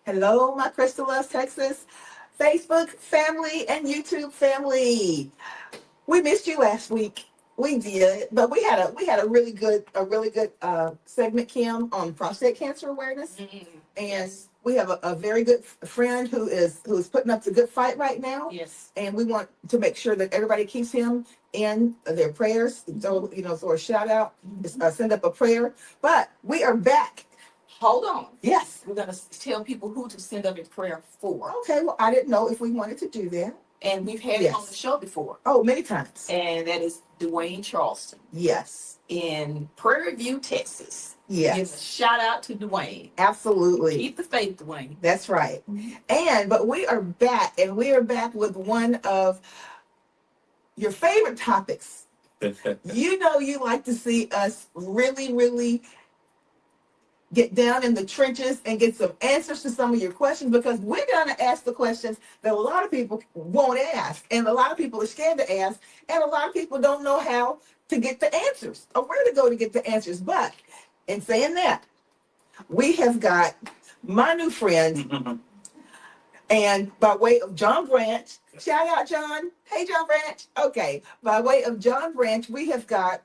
Hello, my Crystal Loves Texas Facebook family and YouTube family. We missed you last week. We did, but we had a really good segment, Kim, on prostate cancer awareness, and we have a very good friend who's putting up the good fight right now. Yes. And we want to make sure that everybody keeps him in their prayers. So so a shout out, send up a prayer. But we are back. Hold on. Yes. We're going to tell people who to send up a prayer for. Okay. Well, I didn't know if we wanted to do that. And we've had him on the show before. Oh, many times. And that is Dwayne Charleston. Yes. In Prairie View, Texas. Yes. Give a shout out to Dwayne. Absolutely. Keep the faith, Dwayne. That's right. But we are back, and we are back with one of your favorite topics. You like to see us really, really get down in the trenches and get some answers to some of your questions, because we're going to ask the questions that a lot of people won't ask, and a lot of people are scared to ask, and a lot of people don't know how to get the answers or where to go to get the answers. But in saying that, we have got my new friend, and by way of John Branch, shout out John. Hey, John Branch. Okay. By way of John Branch, we have got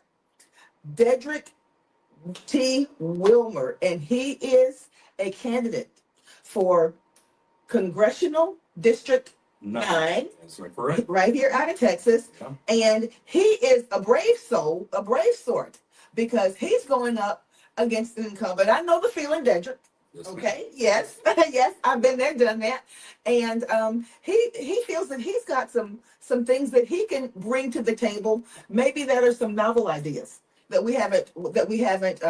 Deddrick T. Wilmer, and he is a candidate for Congressional District 9, right here out of Texas. Yeah. And he is a brave soul, a brave sort, because he's going up against an incumbent. I know the feeling, Deddrick. Yes, okay. Yes. Yes. I've been there, done that. And he feels that he's got some things that he can bring to the table. Maybe that are some novel ideas that we haven't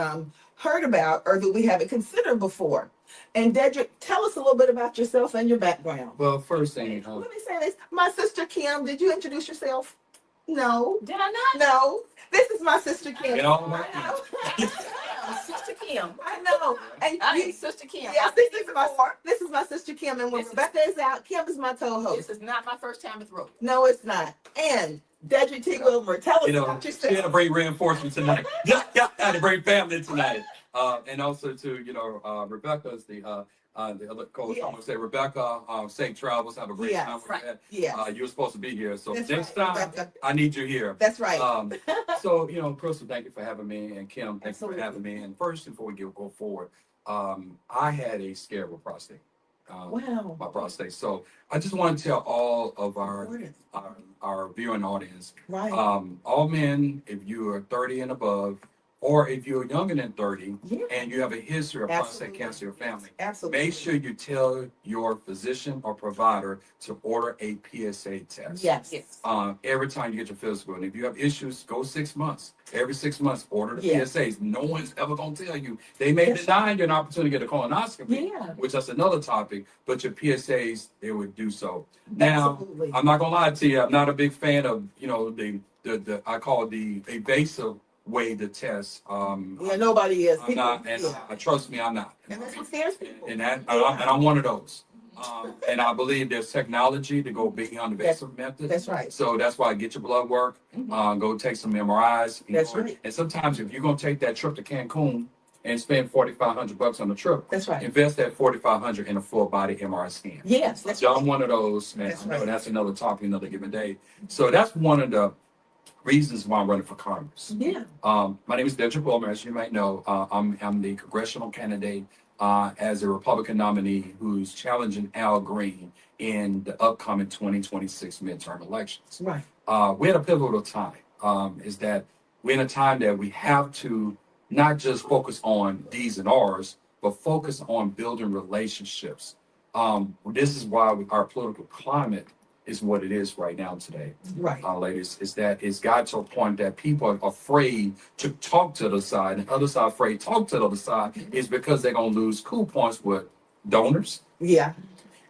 heard about, or that we haven't considered before. And Deddrick, tell us a little bit about yourself and your background. Well, first thing, let me say this. My sister Kim, did you introduce yourself? No. Did I not? No. This is my sister Kim. Sister Kim. I know. And Sister Kim. Yes, this is my sister Kim, and when Rebecca is out, Kim is my co-host. This is not my first time with Rose. No, it's not. And Deddrick T. Wilmer, tell us about yourself. She had to bring reinforcements tonight. Yeah, had to bring family tonight. And also to Rebecca is the other coach. I'm gonna say Rebecca, safe travels. Have a great time with that. Yeah. You were supposed to be here, so That's next right, time Rebecca. I need you here. That's right. So Crystal, thank you for having me, and Kim, thank you for having me. And first, before we go forward, I had a scare with prostate. Wow. My prostate. So I just want to tell all of our viewing audience, right. All men, if you are 30 and above, or if you're younger than 30 and you have a history of prostate cancer in your family, make sure you tell your physician or provider to order a PSA test. Yes. Every time you get your physical. And if you have issues, go 6 months. Every 6 months, order the PSAs. No one's ever going to tell you. They may deny you an opportunity to get a colonoscopy, which that's another topic, but your PSAs, they would do so. Now, I'm not going to lie to you. I'm not a big fan of, the I call it the evasive way to test. Nobody is. I'm not, and trust me, I'm not. And that's what scares people. And I'm one of those. And I believe there's technology to go beyond the invasive method. That's right. So that's why I get your blood work. Go take some MRIs. That's right. And sometimes if you're gonna take that trip to Cancun and spend $4,500 on the trip, that's right. Invest that $4,500 in a full body MRI scan. Yes, that's so I'm one of those, and I know that's another topic, another given day. So that's one of the reasons why I'm running for Congress. Yeah. My name is Deddrick Wilmer, as you might know. I'm the congressional candidate as a Republican nominee who's challenging Al Green in the upcoming 2026 midterm elections. Right. We're at a pivotal time. Is that we're in a time that we have to not just focus on D's and R's, but focus on building relationships. This is why our political climate is what it is right now today. Right. Ladies, is that it's got to a point that people are afraid to talk to the other side, and the other side afraid to talk to the other side is because they're going to lose cool points with donors. Yeah.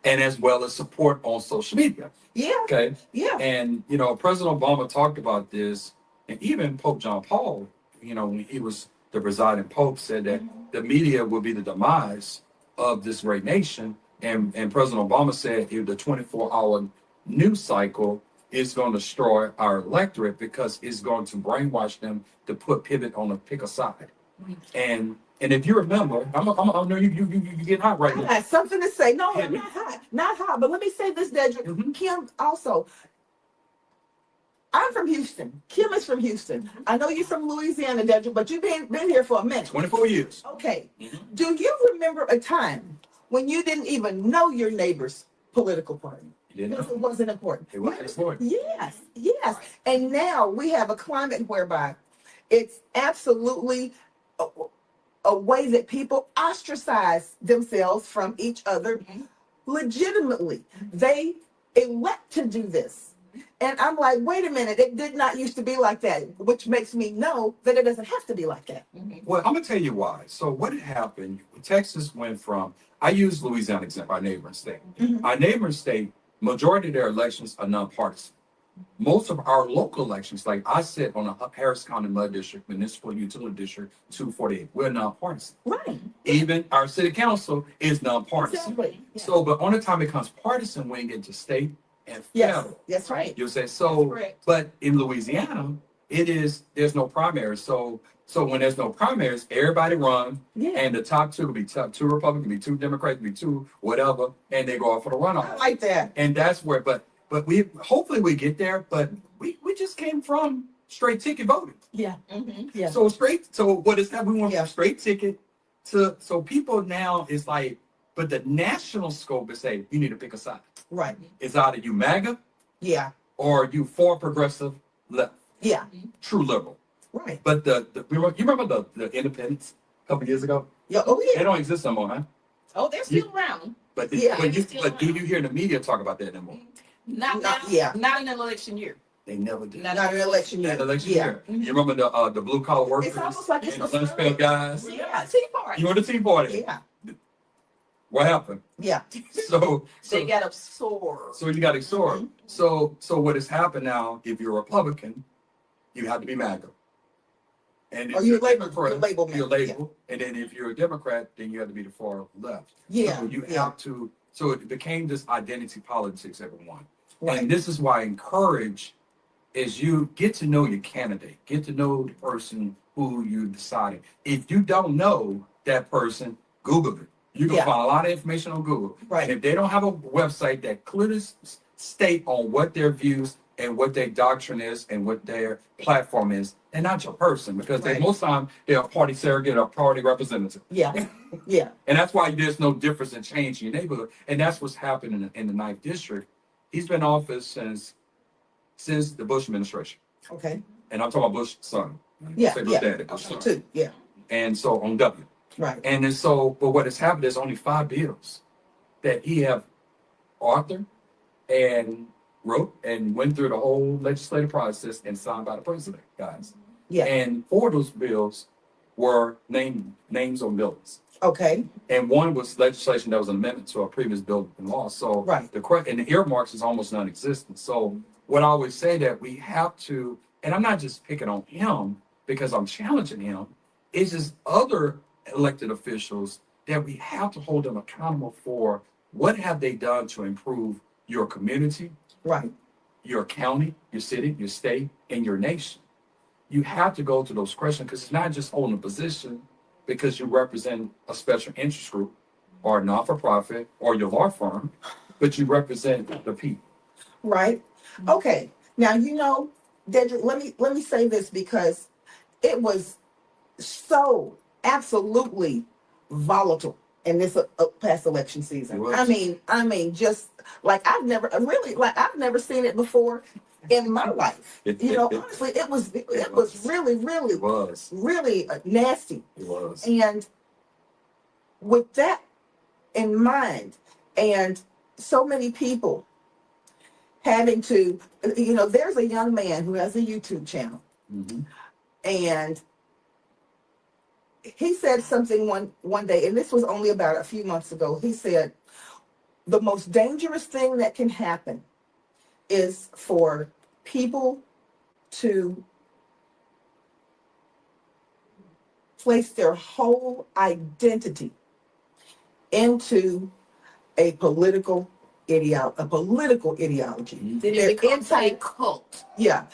And as well as support on social media. Yeah. Okay. Yeah. And, President Obama talked about this, and even Pope John Paul, when he was the presiding Pope, said that the media will be the demise of this great nation And President Obama said if the 24-hour news cycle is going to destroy our electorate because it's going to brainwash them to pick a side. And if you remember, I know you get hot right I now. got something to say. No, I'm not hot. But let me say this, Deddrick. Mhm. Kim also. I'm from Houston. Kim is from Houston. I know you're from Louisiana, Deddrick, but you've been here for a minute. 24 years. Okay. Mhm. Do you remember a time when you didn't even know your neighbor's political party? You didn't Because know? it wasn't important. It wasn't important. Yes, yes. And now we have a climate whereby it's absolutely a way that people ostracize themselves from each other legitimately. They elect to do this. And I'm like, wait a minute, it did not used to be like that, which makes me know that it doesn't have to be like that. Well, I'm gonna tell you why. So what had happened, Texas went from, I use Louisiana example, our neighboring state. Mhm. Our neighboring state, majority of their elections are nonpartisan. Most of our local elections, like I sit on a Harris County Mud District, Municipal Utility District 248, we're nonpartisan. Right. Even our city council is nonpartisan. Exactly. Yeah. So, but only time it becomes partisan when you get to state and Yes, federal. that's right. You'll say so, Correct. but in Louisiana, there's no primaries. So when there's no primaries, everybody run, Yeah. and the top two will be two Republicans, be two Democrats, be two whatever, and they go off for the I runoff. like that. And that's where, but we hopefully we get there. But we just came from straight ticket voting. Yeah. Mhm. Yeah. So what is that? We went Yeah. from straight ticket to so people now is like, but the national scope is say you need to pick a side. Right. It's either you MAGA Yeah. or you for progressive left, Yeah. true liberal. Right. But you remember the independents a couple years ago? Yeah. Oh They yeah. don't exist anymore, huh? Oh, they're still around. But Yeah. but do you hear the media talk about that anymore? Not Not- now. yeah. Not in an election year. They never did. Not- Not an election year. That election Yeah. year. You remember the blue collar workers It's almost like it's and the the lunch pail guys? Yeah, Tea Party. You were the Tea Party. Yeah. What happened? Yeah. So They got absorbed. So you got absorbed. Mm-hmm. So what has happened now? If you're a Republican, you have to be MAGA. And Or if you're you're labeled- Democrat, you're labeled you're MAGA, labeled. And then if you're a Democrat, then you have to be the far left. Yeah. So you Yeah. have to. So it became this identity politics, everyone. Right. And this is why I encourage is you get to know your candidate, get to know the person who you decided. If you don't know that person, Google it. You can Yeah. find a lot of information on Google. Right. And if they don't have a website that clearly state on what their views and what their doctrine is and what their platform is, they're not your person because Right. most time they're a party surrogate or party representative. Yeah. Yeah. And that's why there's no difference in change in your neighborhood. And that's what's happening in the 9th district. He's been in office since the Bush administration. Okay. And I'm talking about Bush's son. Yeah. Say Bush Yeah. daddy, Bush's son. Too. Yeah. And so on W. Right. And then so, but what has happened is only 5 bills that he have authored and wrote and went through the whole legislative process and signed by the president, guys. Yeah. And 4 of those bills were names on buildings. Okay. And one was legislation that was an amendment to a previous bill in law. So Right. and the earmarks is almost non-existent. So what I always say that we have to, and I'm not just picking on him because I'm challenging him, it's just other elected officials that we have to hold them accountable for what have they done to improve your community, Right. your county, your city, your state, and your nation. You have to go to those questions because it's not just holding a position because you represent a special interest group or a not-for-profit or your law firm, but you represent the people. Right. Okay. Now Deddrick, let me say this because it was so absolutely volatile in this past election season. It was. I mean, just like I've never seen it before in my life. Honestly, it was really, really, It was. really nasty. It was. And with that in mind, and so many people having to, there's a young man who has a YouTube channel, Mhm. and he said something one day, and this was only about a few months ago. He said, the most dangerous thing that can happen is for people to place their whole identity into a political ideology. Then They're it becomes a cult. Yeah,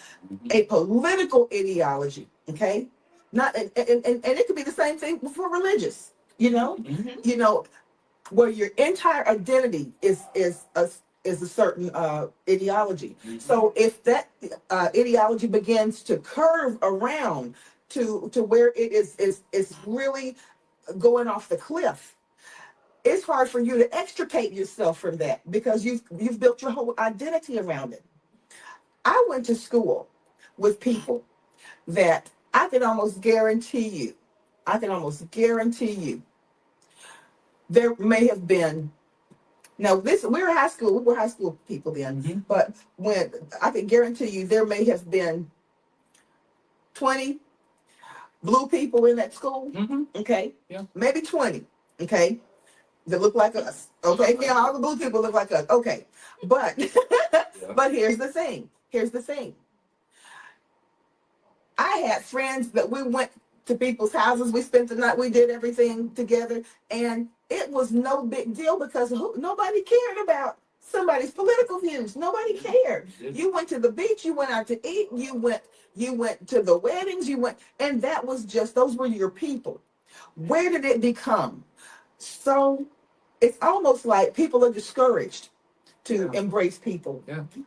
a political ideology. Okay, not and it could be the same thing for religious. You know, where your entire identity is a certain ideology. So if that ideology begins to curve around to where it is really going off the cliff, it's hard for you to extricate yourself from that because you've built your whole identity around it. I went to school with people that I can almost guarantee you, there may have been, now this, we were high school people then, but when I can guarantee you there may have been 20 blue people in that school, okay? Yeah. Maybe 20, okay? That look like us, okay? Yeah, all the blue people look like us, okay. But, but here's the thing. I had friends that we went to people's houses, we spent the night, we did everything together, and it was no big deal because nobody cared about somebody's political views. Nobody cared. You went to the beach, you went out to eat, you went to the weddings, and that was just, those were your people. Where did it become? So it's almost like people are discouraged to embrace people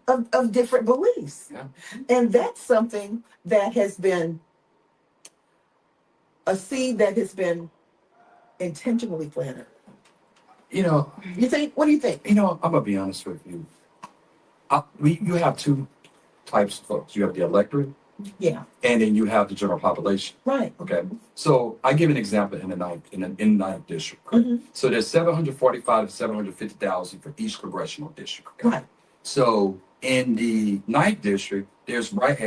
of different beliefs. Yeah. And that's something that has been a seed that has been intentionally planted. You think? What do you think? I'm gonna be honest with you. You have two types of folks. You have the electorate, Yeah. and then you have the general population. Right. Okay. So I give an example in the ninth district. Correct? So there's 745 to 750,000 for each congressional district. Okay? Right. So in the ninth district, there's right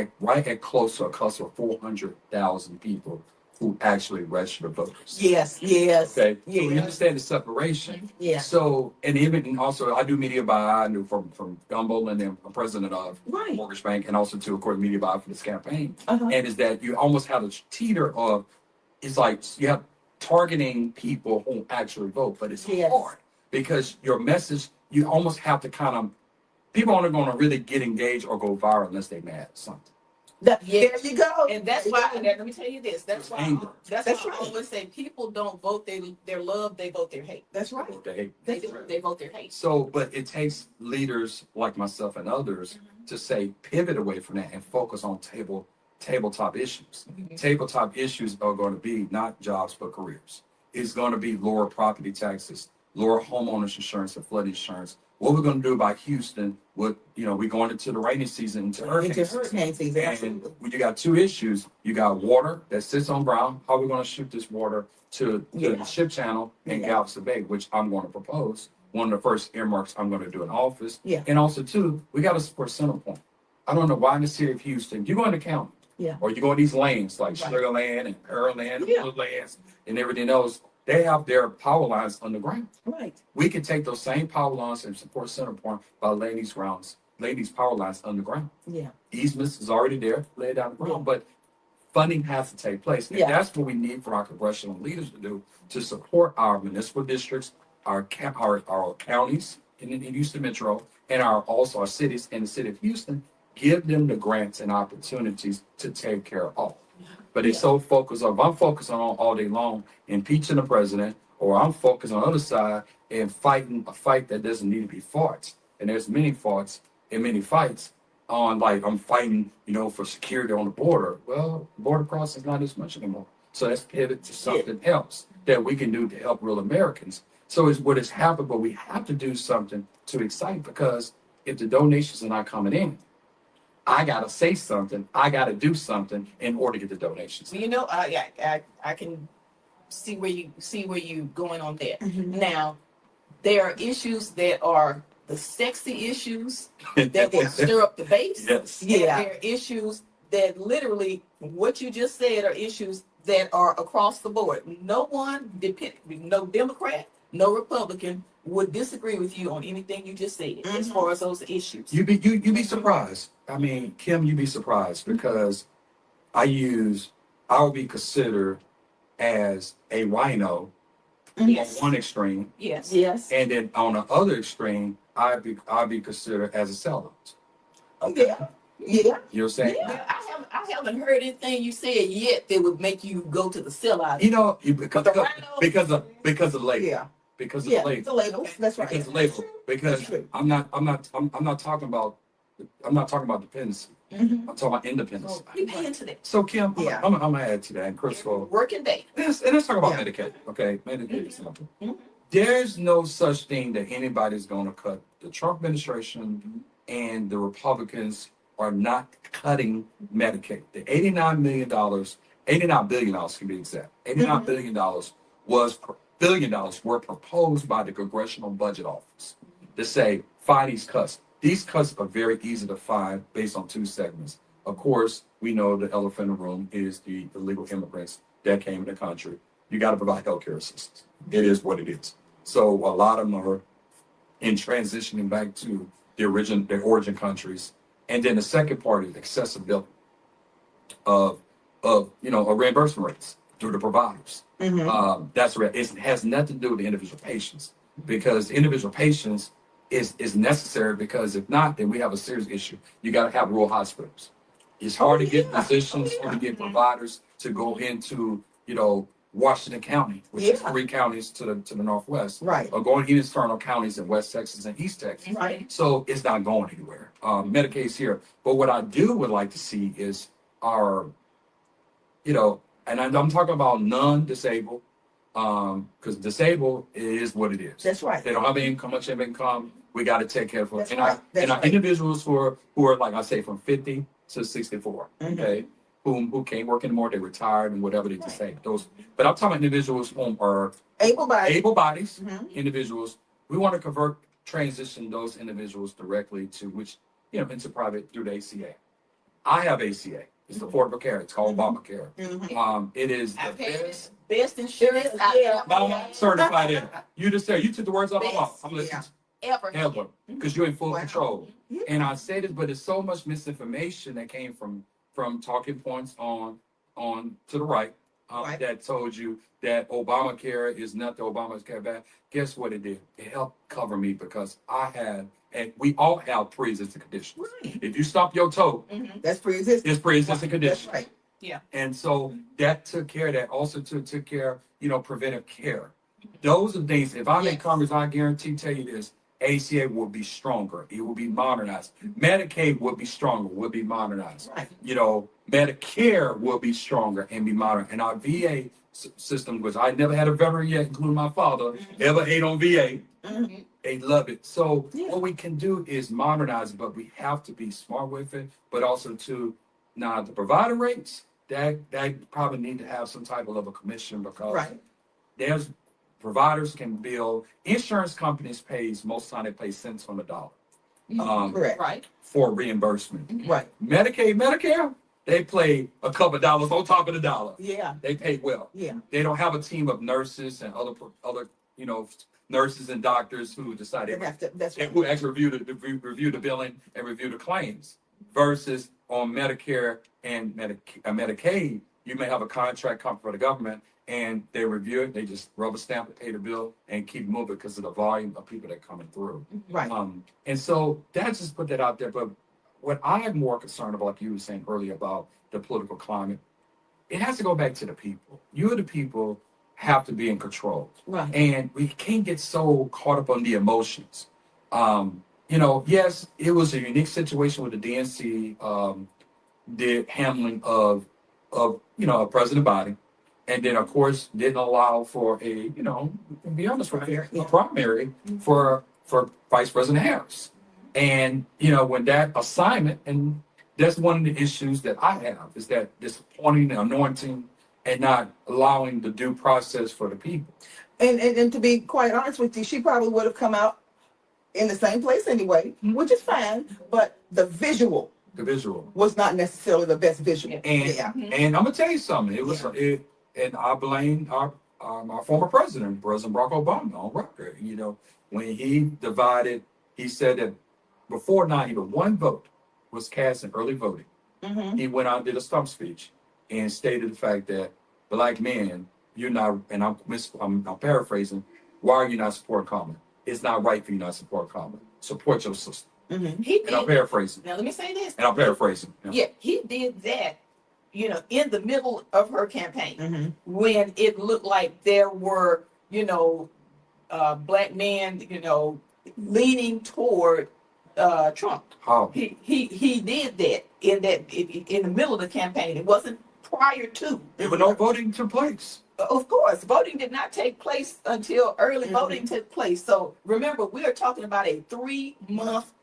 at close to a cluster of 400,000 people who actually register voters. Yes. Okay. Yes. So we understand the separation. Yeah. So and even also I do media buy. I knew from Gumbel, and then I'm president of Right. Mortgage Bank, and also too, of course, media buy for this campaign. Uh-huh. And is that you almost have a teeter of, it's like you have targeting people who actually vote, but it's hard because your message, you almost have to kind of, people aren't going to really get engaged or go viral unless they mad at something. There you go. And that's why, let me tell you this, that's why Anger. that's That's why right. I always say people don't vote their love, they vote their hate. That's right. They vote their hate. So, but it takes leaders like myself and others to say pivot away from that and focus on tabletop issues. Tabletop issues are going to be not jobs but careers. It's going to be lower property taxes, lower homeowners insurance and flood insurance. What we're going to do about Houston, we're going into the rainy season, into hurricane season. And you got two issues. You got water that sits on ground. How are we going to shoot this water to the ship channel in Galveston Bay, which I'm going to propose. One of the first earmarks I'm going to do in office. Yeah. And also, too, we got to support Centerpoint. I don't know why in the city of Houston, you go in the county. Yeah. Or you go in these lanes like Sugar Land and Pearland and Woodlands and everything else. They have their power lines underground. Right. We can take those same power lines and support Centerpoint by laying these power lines underground. Yeah. Easements is already there, laid down the ground, but funding has to take place. And that's what we need for our congressional leaders to do to support our municipal districts, our counties in Houston Metro, and also our cities in the city of Houston. Give them the grants and opportunities to take care of all. But it's so focused on, I'm focused on all day long impeaching the president, or I'm focused on the other side and fighting a fight that doesn't need to be fought. And there's many fights and many fights on, like, I'm fighting, for security on the border. Well, border crossing is not as much anymore. So let's pivot to something else that we can do to help real Americans. So it's what has happened, but we have to do something to excite, because if the donations are not coming in, I gotta say something. I gotta do something in order to get the donations. I can see where you going on there. Now, there are issues that are the sexy issues that will stir up the base. Yes. And there are issues that literally, what you just said, are issues that are across the board. No Democrat, no Republican would disagree with you on anything you just said as far as those issues. You'd be surprised. I mean, Kim, you'd be surprised, because I will be considered as a rhino Yes. on one extreme, Yes. Yes. and then on the other extreme, I'd be considered as a sellout. Yeah. Yeah. You know what I'm saying? Well, I haven't heard anything you said yet that would make you go to the sellout. You know, But the rhinos- because of the label. Yeah. Because of Yeah. the label. The labels. That's right. Because of the label. Because That's true. I'm not talking about dependency. Mm-hmm. I'm talking about independence. You pay into that. So Kim, Yeah. I'm gonna add to that. And Crystal, Working day. let's talk about Yeah. Medicaid. Okay, Medicaid is simple. Mhm. There's no such thing that anybody's going to cut. The Trump administration and the Republicans are not cutting Medicaid. The $89 million, $89 billion to be exact, $89 billion were proposed by the Congressional Budget Office to say, find these cuts. These cuts are very easy to find based on two segments. Of course, we know the elephant in the room is the illegal immigrants that came in the country. You got to provide healthcare assistance. It is what it is. So a lot of them are in transitioning back to their origin countries. And then the second part is accessibility of reimbursement rates through the providers. Mm-hmm. That's right. It has nothing to do with the individual patients, because individual patients is necessary, because if not, then we have a serious issue. You got to have rural hospitals. It's hard to get physicians, hard to get providers to go into, Washington County, which is 3 counties to the northwest, Right. or going into external counties in West Texas and East Texas. Right. So it's not going anywhere. Medicaid's here. But what I would like to see is our, and I'm talking about non-disabled, because disabled is what it is. That's right. They don't have much income. We got to take care of them. That's And right. That's our right. individuals who are, like I say, from 50 to 64, Mhm. okay, who can't work anymore, they retired and whatever they disabled. Those, but I'm talking about individuals who are Able bodied. able bodies, Mhm. individuals. We want to transition those individuals directly to into private through the ACA. I have ACA. It's Affordable Care. It's called Obamacare. Mhm. It is the I've had best. best insurance I've Yeah. Now I'm certified in it. You took the words out of my mouth. I'm Yeah. listening. ever had. Ever, because you're in full Wow. control. Yeah. And I say this, but there's so much misinformation that came from talking points on to the right, Right. that told you that Obamacare is not the Obamacare bad. Guess what it did? It helped cover me, because I had, and we all have pre-existing conditions. Right. If you stop your toe, That's pre-existing. it's pre-existing condition. That's right. And so that took care of that. Also took care, preventive care. Those are things. If I'm in Yes. Congress, I guarantee tell you this: ACA will be stronger. It will be modernized. Medicaid will be stronger. Will be modernized. Right. Medicare will be stronger and be modern. And our VA system, because I never had a veteran yet, including my father, ever ate on VA. Mhm. They love it. So Yeah. what we can do is modernize it, but we have to be smart with it. But also now the provider rates, that probably need to have some type of a commission, because Right. there's providers can bill, insurance companies most time they pay cents on the dollar Correct. Right. for reimbursement. Right. Medicare, they play a couple of dollars on top of the dollar. Yeah. They pay well. Yeah. They don't have a team of nurses and other nurses and doctors who decide They have to. That's and right. who actually review the billing and review the claims. Versus on Medicare and Medicaid, you may have a contract come from the government, and they review it, they just rubber stamp it, pay the bill, and keep moving because of the volume of people that are coming through. Right. And so that just put that out there. But what I am more concerned about, like you were saying earlier about the political climate, it has to go back to the people. You, the people, have to be in control. Right. And we can't get so caught up on the emotions. Yes, it was a unique situation with the DNC, the handling of President Biden, and then of course didn't allow for a, to be honest with you, a primary for Vice President Harris. And when that assignment, and that's one of the issues that I have, is that disappointing the anointing and not allowing the due process for the people. And to be quite honest with you, she probably would have come out in the same place anyway, which is fine. But the visual was not necessarily the best visual. And and I'm gonna tell you something. It was and I blame our former President Barack Obama on record. When he divided, he said that before 9/11, one vote was cast in early voting. Mhm. He went out and did a stump speech and stated the fact that Black men you're not, and I'm paraphrasing, why are you not supporting Kamala? It's not right for you not to support Kamala. Support your sister. And I'm paraphrasing. Now let me say this. And I'm paraphrasing. Yeah, he did that, you know, in the middle of her campaign when it looked like there were, you know, black men, you know, leaning toward Trump. How? He did that in the middle of the campaign. It wasn't prior to. But no voting took place. Of course, voting did not take place until early voting took place. So remember, we are talking about a 3 month,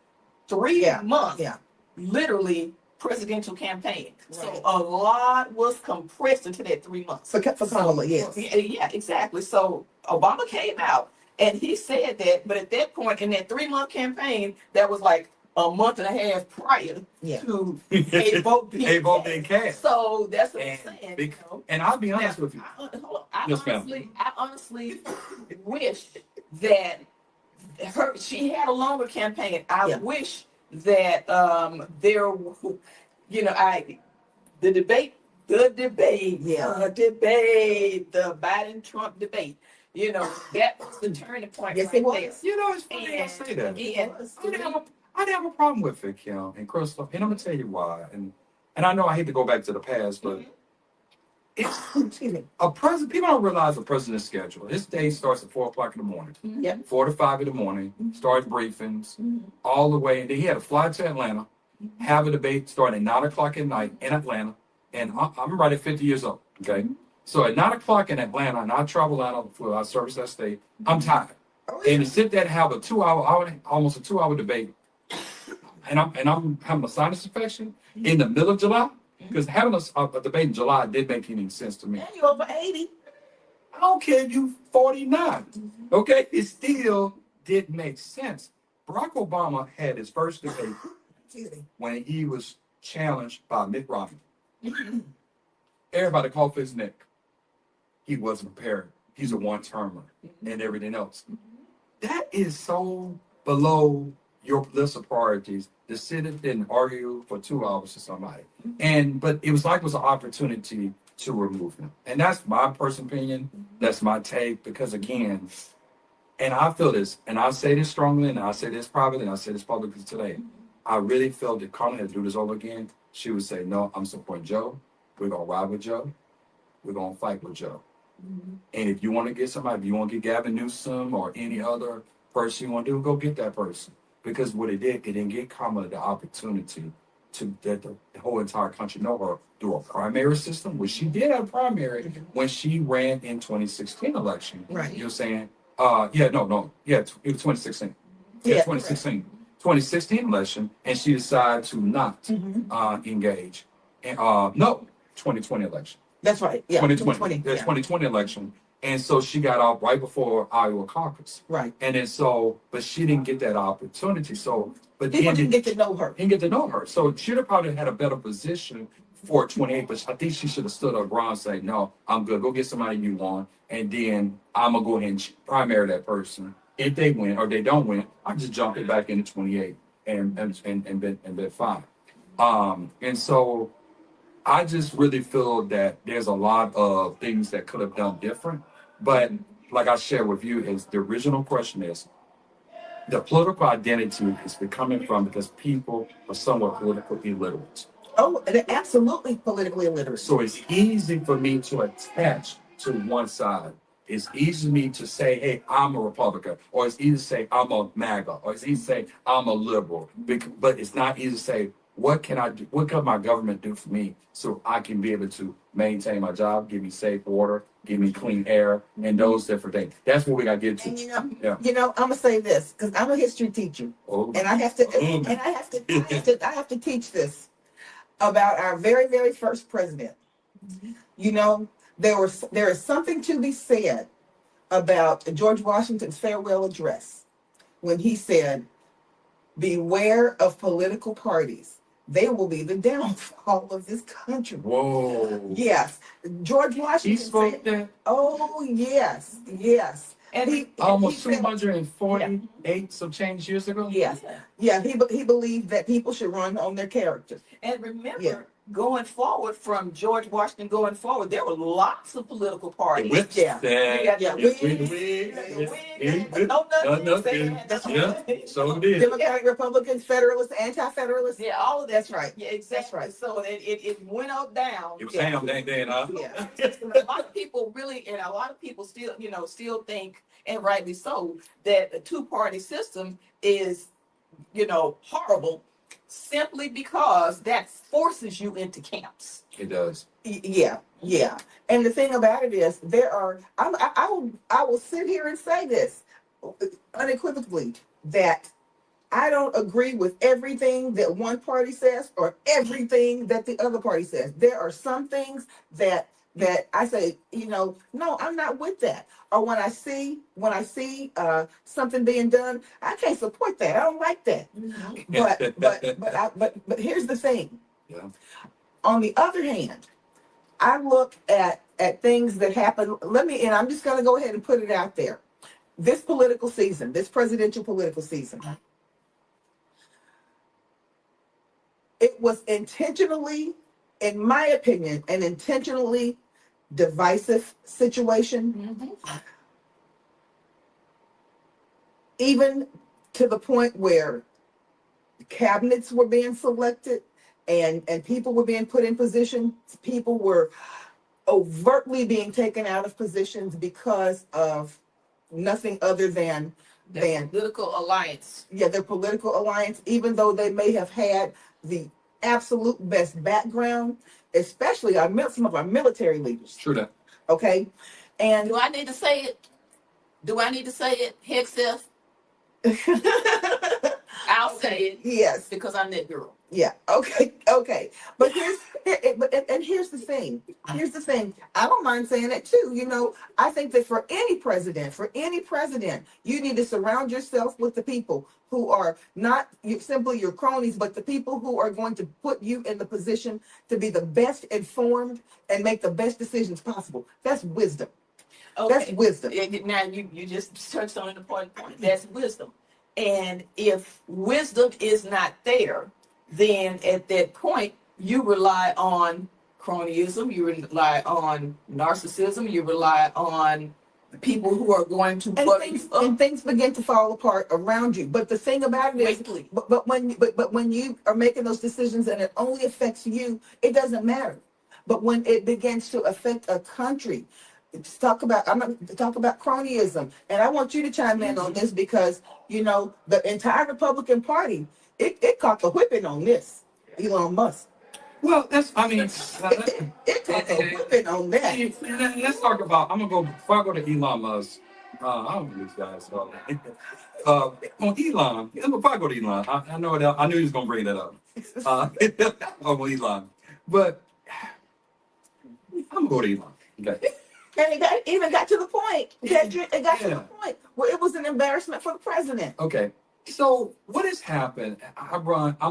literally presidential campaign. Right. So a lot was compressed into that 3 months. For Kamala, yes. Yeah, exactly. So Obama came out and he said that, but at that point in that 3 month campaign, that was like a month and a half prior to a vote being cast. So that's what I'm saying. You know? And I'll be honest with you. I honestly wished that she had a longer campaign. I wish that there, you know, the debate, the Biden-Trump debate. You know, that was the turning point. Yes, it was. You know, it's funny I say that. I didn't have a problem with it, Kim and Crystal, and I'm gonna tell you why. And I know I hate to go back to the past, but a president. People don't realize the president's schedule. His day starts at 4 o'clock in the morning. 4 to 5 in the morning. Starts briefings all the way, and then he had to fly to Atlanta, have a debate starting at 9 o'clock at night in Atlanta. And I'm right at 50 years old. Okay, so at 9 o'clock in Atlanta, and I travel out for I service that state. I'm tired, and to sit there and have a 2 hour, almost a 2 hour debate. And I'm having a sinus infection in the middle of July, because having a debate in July didn't make any sense to me. And you're over 80. I don't care if you 49. Okay, it still didn't make sense. Barack Obama had his first debate when he was challenged by Mitt Romney. Everybody called for his neck. He wasn't prepared. He's a one-termer and everything else. That is so below your list of priorities to sit and argue for 2 hours with somebody. But it was an opportunity to remove him. And that's my personal opinion. That's my take, because again, and I feel this, and I say this strongly, and I say this privately, and I say this publicly today. I really felt that Kamala had to do this all again. She would say, no, I'm supporting Joe. We're going to ride with Joe. We're going to fight with Joe. And if you want to get somebody, if you want to get Gavin Newsom or any other person you want to do, go get that person. Because what it didn't get Kamala the opportunity to let the whole entire country know her through a primary system, which she did have a primary when she ran in 2016 election. Right. You're saying, it was 2016. Yeah, 2016. 2016 election, and she decided to not engage. And 2020 election. That's right. Yeah, 2020. The 2020 election. And so she got out right before Iowa caucus. Right. And then but she didn't get that opportunity. But people didn't get to know her. Didn't get to know her. So she'd have probably had a better position for 28, but I think she should have stood her ground and say, no, I'm good. Go get somebody you want. And then I'm going to go ahead and primary that person. If they win or they don't win, I just jump it back into 28 and been fine. And so I just really feel that there's a lot of things that could have done different. But like I shared with you, is the original question is, the political identity is becoming from because people are somewhat politically illiterate. Oh, absolutely politically illiterate. So it's easy for me to attach to one side. It's easy for me to say, hey, I'm a Republican, or it's easy to say I'm a MAGA, or it's easy to say I'm a liberal. But it's not easy to say, what can I do? What can my government do for me so I can be able to maintain my job, give me safe water, give me clean air, and those different things. That's what we got to get to. And I'm gonna say this because I'm a history teacher, and I have to teach this about our very, very first president. You know, there is something to be said about George Washington's farewell address when he said, "Beware of political parties. They will be the downfall of this country." Whoa. Yes. George Washington. He spoke that? Oh, yes. Yes. And he almost 248 some change years ago? Yes. Yeah, he believed that people should run on their character. And remember, going forward from George Washington going forward, there were lots of political parties. With Yeah. that, Yeah. That's right. So it is. Democratic, Republicans, Federalists, Anti-Federalists. Yeah, all of that. That's right. Yeah, exactly. That's right. So it went up down. It was ham that day, huh? Yeah. A lot of people really, and a lot of people still, still think, and rightly so, that a two-party system is, horrible, simply because that forces you into camps. It does. Yeah, yeah. And the thing about it is, I will sit here and say this unequivocally, that I don't agree with everything that one party says or everything that the other party says. There are some things that I say, no, I'm not with that. Or when I see something being done, I can't support that. I don't like that. But here's the thing. Yeah. On the other hand, I look at things that happen. And I'm just going to go ahead and put it out there. This political season, this presidential political season, it was intentionally, in my opinion, an intentionally divisive situation. Mm-hmm. Even to the point where cabinets were being selected and people were being put in positions. People were overtly being taken out of positions because of nothing other than political alliance. Yeah, their political alliance, even though they may have had the absolute best background, especially some of our military leaders. True that. Okay. And Do I need to say it? Hexeth? I'll say it. Yes. Because I'm that girl. Yeah. Okay. But here's the thing. I don't mind saying it too. I think that for any president, you need to surround yourself with the people who are not simply your cronies, but the people who are going to put you in the position to be the best informed and make the best decisions possible. That's wisdom. Okay. That's wisdom. Now you just touched on an important point. That's wisdom. And if wisdom is not there, then at that point, you rely on cronyism, you rely on narcissism, you rely on people who are going to and things begin to fall apart around you. But the thing about it is, but when you are making those decisions and it only affects you, it doesn't matter. But when it begins to affect a country, I'm going to talk about cronyism, and I want you to chime in on this because the entire Republican Party it caught the whipping on this. Elon Musk. Well, it caught the whipping on that. Let's talk about. I'm gonna go before I go to Elon Musk. I don't know these guys. On Elon, before I go to Elon, I know that I knew he was gonna bring that up. On Elon, but I'm gonna go to Elon. Okay. And it even got to the point. It got to the point where it was an embarrassment for the president. Okay. So what has happened? I run a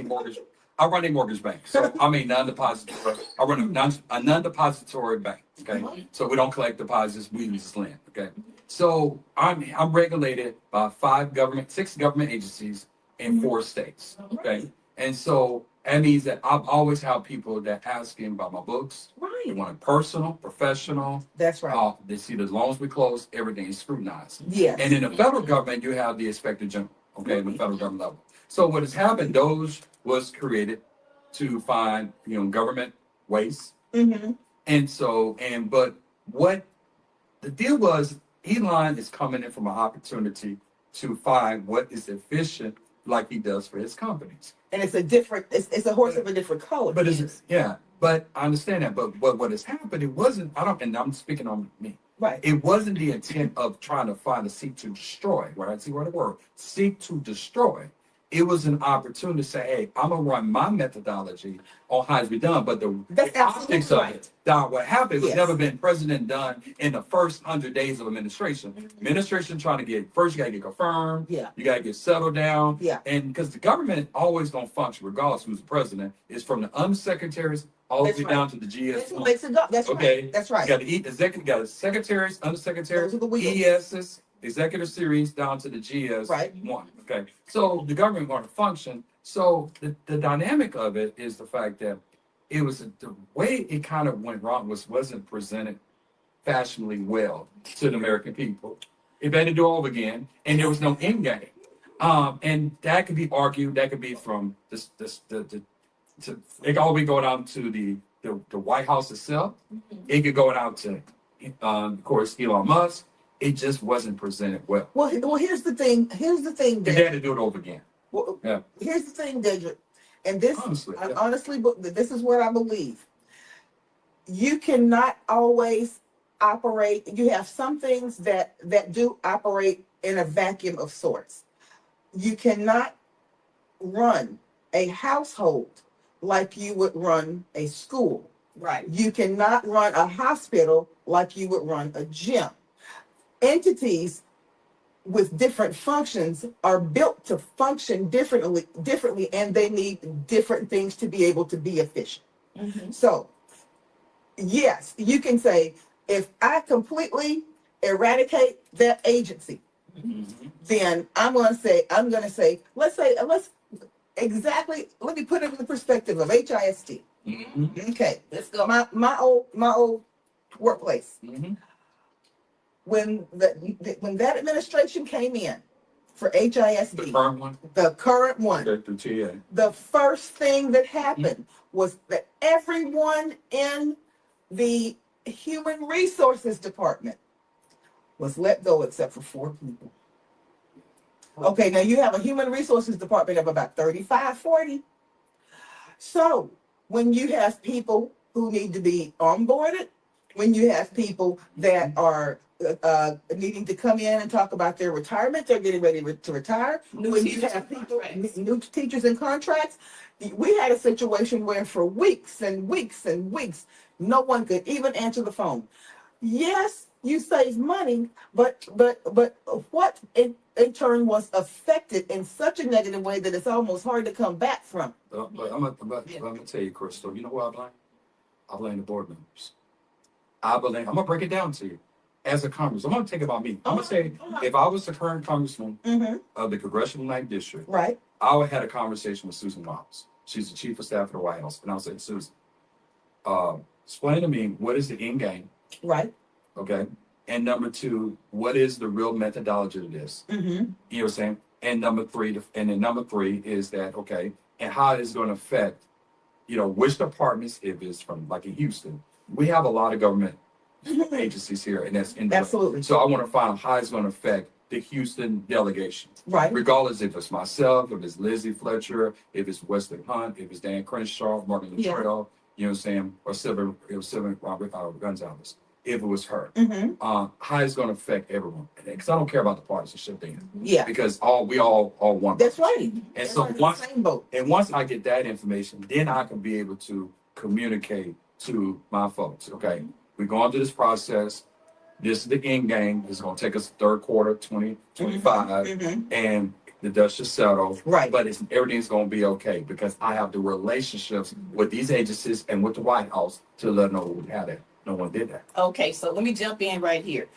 mortgage bank. So I'm a non-depository. I run a non-depository bank. Okay. So we don't collect deposits. We just lend. Okay. So I'm regulated by 6 government agencies in 4 states. Okay. And so that means that I've always had people that ask me about my books. Right. They want it personal, professional. That's right. They see that as long as we close, everything is scrutinized. Yes. And in the federal government, you have the inspector general, okay, in the federal government level. So what has happened, those was created to find, government waste. Mm-hmm. But what the deal was, Elon is coming in from an opportunity to find what is efficient like he does for his companies. And it's a horse of a different color. But but I understand that. But what has happened, it wasn't, and I'm speaking on me. Right. It wasn't the intent of trying to find a seek to destroy, right? See what the word, seek to destroy. It was an opportunity to say, hey, I'm going to run my methodology on how it's been done. But the optics of it, what happened was never been president done in the first 100 days of administration. Administration trying to first you got to get confirmed. Yeah. You got to get settled down. Yeah. And because the government always going to function, regardless who's the president, is from the undersecretaries all the way down to the GS. That's what makes it go. That's right. That's right. You got the executive, you got the secretaries, undersecretaries, ESs, executive series down to the GS. Right. 1. Okay. So the government going to function. So the dynamic of it is the fact that it was the way it kind of went wrong wasn't presented fashionably well to the American people. It had to do all over again, and there was no end game. And that could be argued. That could be from it could all be going down to the White House itself. It could go down to, of course, Elon Musk. It just wasn't presented well. Well, here's the thing. They had to do it over again. Well, Yeah. here's the thing, Deddrick, and this Honestly, this is what I believe. You cannot always operate. You have some things that do operate in a vacuum of sorts. You cannot run a household like you would run a school. Right. You cannot run a hospital like you would run a gym. Entities with different functions are built to function differently, and they need different things to be able to be efficient. So, yes, you can say, if I completely eradicate that agency, then I'm going to say, let me put it in the perspective of HISD. Okay, Let's go. my old workplace. When that administration came in for HISD, the current one, the first thing that happened was that everyone in the human resources department was let go except for 4 people. Okay, now you have a human resources department of about 35, 40. So when you have people who need to be onboarded, when you have people that are needing to come in and talk about their retirement, they're getting ready to retire. When you have people, new teachers and contracts, we had a situation where for weeks and weeks and weeks, no one could even answer the phone. Yes, you save money, but what in turn was affected in such a negative way that it's almost hard to come back from. But I'm gonna tell you, Crystal. You know who I blame? I blame the board members. I'm gonna break it down to you. As a congressman, I'm gonna take it about me. I'm gonna say, if I was the current congressman of the Congressional District, right, I would have had a conversation with Susan Miles. She's the chief of staff of the White House, and I would say, Susan, explain to me what is the end game, right? Okay, and number 2, what is the real methodology of this? You know what I'm saying? And number 3, is that okay, and how is it going to affect, which departments? If it's from like in Houston, we have a lot of government agencies here, and that's absolutely. So I want to find out how it's going to affect the Houston delegation, right? Regardless if it's myself, if it's Lizzie Fletcher, if it's Wesley Hunt, if it's Dan Crenshaw, Martin Luttrell, you know what I'm saying, or Sylvan Gonzalez. If it was her, how it's going to affect everyone? Because I don't care about the partisanship thing. Yeah. Because we all want. That's right. And so once I get that information, then I can be able to communicate to my folks. Okay, we're going through this process. This is the end game. It's going to take us third quarter 2025, and the dust should settle. Right. But everything's going to be okay because I have the relationships with these agencies and with the White House to let them know we had it. No one did that. Okay, so let me jump in right here.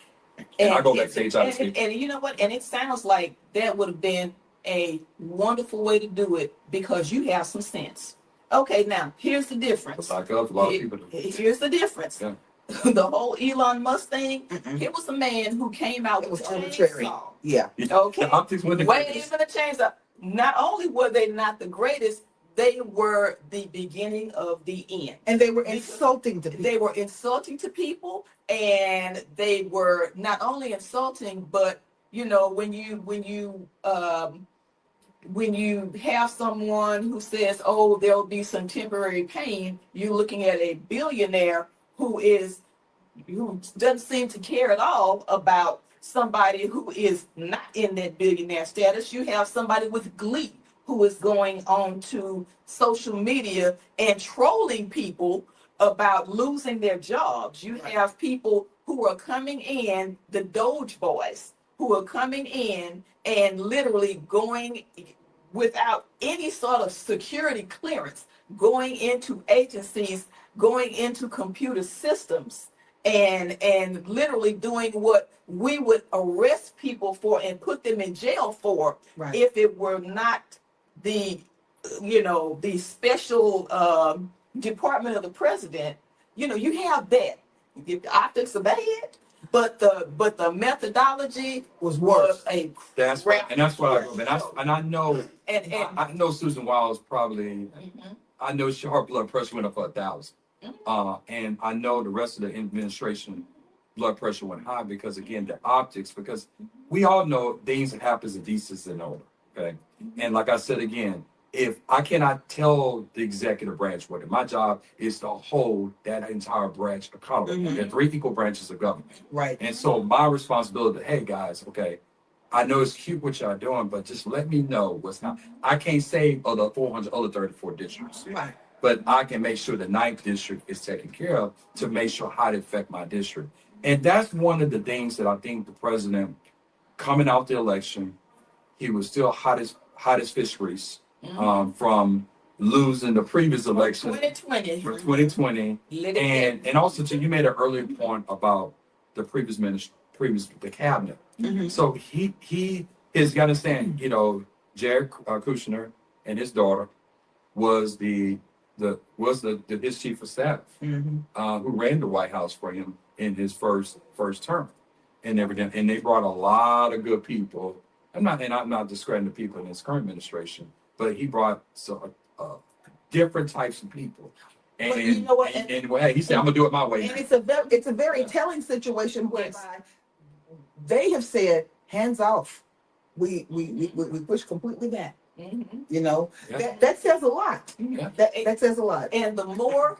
And I go back to HISD. And you know what? And it sounds like that would have been a wonderful way to do it because you have some sense. Okay, now here's the difference. Like a lot of people do. Here's the difference. Yeah. The whole Elon Musk thing, it was a man who came out with arbitrary. chainsaw. Yeah. Okay. Wait even a chainsaw. Not only were they not the greatest, they were the beginning of the end. And they were insulting to people. They were insulting to people, and they were not only insulting, but when you have someone who says, "Oh, there'll be some temporary pain," you're looking at a billionaire who doesn't seem to care at all about somebody who is not in that billionaire status. You have somebody with glee who is going on to social media and trolling people about losing their jobs. You have people who are coming in, the Doge boys, who are coming in and literally going without any sort of security clearance, going into agencies, going into computer systems, and literally doing what we would arrest people for and put them in jail for if it were not the special department of the president, you have that. The optics are bad, but the methodology Was worse. That's right, and that's what I go. And I know, and I know Susan Wiles probably. mhm, I know her blood pressure went up 1,000. mhm. And I know the rest of the administration blood pressure went high because again the optics. Because we all know things that happens in decency and order. Okay, and like I said again, if I cannot tell the executive branch what my job is to hold that entire branch accountable. There are 3 equal branches of government. Right. And so my responsibility, hey guys, okay, I know it's cute what y'all doing, but just let me know what's not. I can't save other 400 other 34 districts, Right. but I can make sure the 9th district is taken care of to make sure how it affect my district. And that's one of the things that I think the president coming out the election, he was still hottest fish grease from losing the previous election 2020. for 2020. And also too, you made an earlier point about the previous the cabinet. So he has got to understand, Jared Kushner and his daughter was his chief of staff who ran the White House for him in his first term and everything. And they brought a lot of good people. I'm not discrediting the people in his current administration, but he brought different types of people. And But you know what? And he said, "I'm gonna do it my way." And it's a very telling situation whereby they have said, hands off. We push completely back. Yeah. That says a lot. Yeah. That says a lot. And the more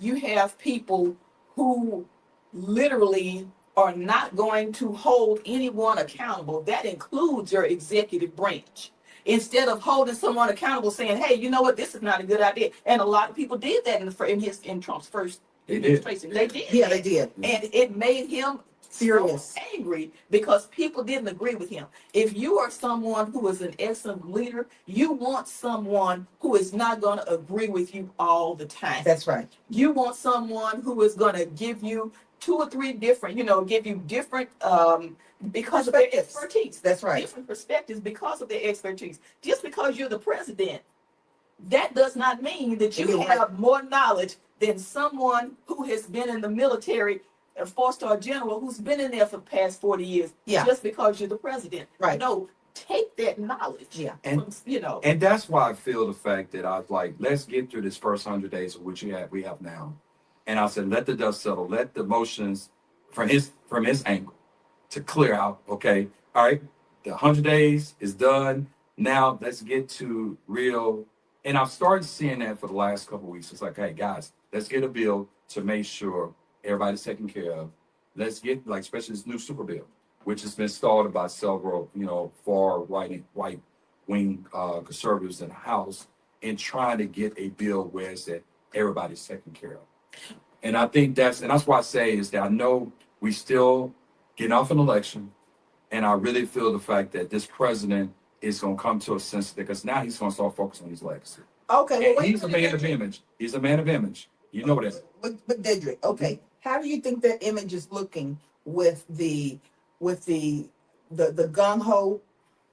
you have people who literally are not going to hold anyone accountable, that includes your executive branch. Instead of holding someone accountable, saying, "Hey, you know what? This is not a good idea," and a lot of people did that in Trump's first administration. They did. Yeah, they did. And it made him Furious. so angry because people didn't agree with him. If you are someone who is an excellent leader, you want someone who is not going to agree with you all the time. That's right. You want someone who is going to give you 2 or 3 different, give you different because of their expertise. That's right. Different perspectives because of their expertise. Just because you're the president, that does not mean that you have more knowledge than someone who has been in the military, a 4-star general who's been in there for the past 40 years. Yeah. Just because you're the president. Right. No, take that knowledge. Yeah. And that's why I feel the fact that I was like, let's get through this first 100 days of which we have now. And I said, let the dust settle, let the emotions from his angle to clear out. Okay, all right, the 100 days is done. Now let's get to real. And I've started seeing that for the last couple of weeks. It's like, hey guys, let's get a bill to make sure everybody's taken care of. Let's get especially this new super bill, which has been stalled by several, far right wing conservatives in the House, and trying to get a bill where it's that everybody's taken care of. And I think that's why I say is that I know we still getting off an election, and I really feel the fact that this president is going to come to a sense because now he's going to start focusing on his legacy. Okay, well, he's a man of image. He's a man of image. You know that. But Deddrick, okay, how do you think that image is looking with the gung ho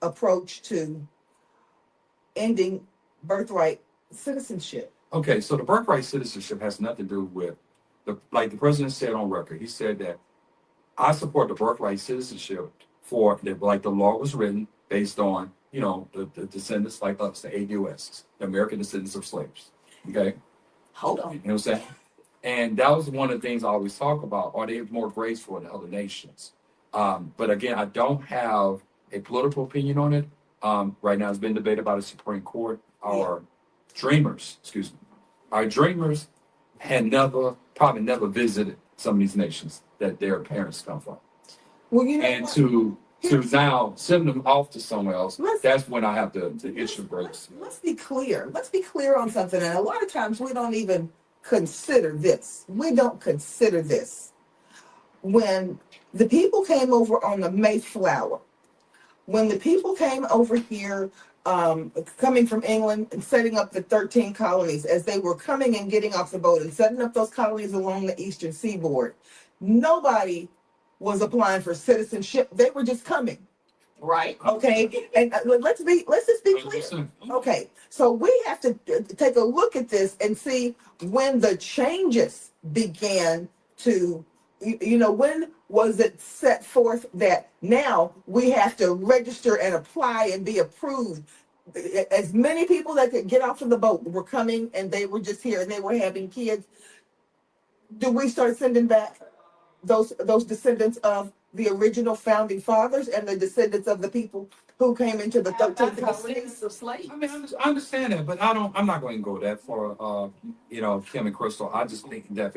approach to ending birthright citizenship? Okay, so the birthright citizenship has nothing to do with the president said on record. He said that I support the birthright citizenship for the law was written based on the descendants like us, the ADOS, the American descendants of slaves. Okay, Hold on. you know what I'm saying? And that was one of the things I always talk about. Are they more graceful than other nations? But again, I don't have a political opinion on it. Right now, it's been debated by the Supreme Court. Our dreamers had probably never visited some of these nations that their parents come from. Well, And to now send them off to somewhere else, that's when I have to issue breaks. Let's be clear. Let's be clear on something. And a lot of times we don't even consider this. We don't consider this. When the people came over on the Mayflower, when the people came over here, coming from England and setting up the 13 colonies, as they were coming and getting off the boat and setting up those colonies along the eastern seaboard, nobody was applying for citizenship. They were just coming. Right. Okay, and let's just be clear. 100%. Okay, so we have to take a look at this and see when the changes began to, when was it set forth that now we have to register and apply and be approved? As many people that could get off of the boat were coming, and they were just here and they were having kids. Do we start sending back those descendants of the original founding fathers and the descendants of the people who came into the 13th colony? Of slaves. I mean, I understand that, but I'm not going to go that far. Kim and Crystal, I just think that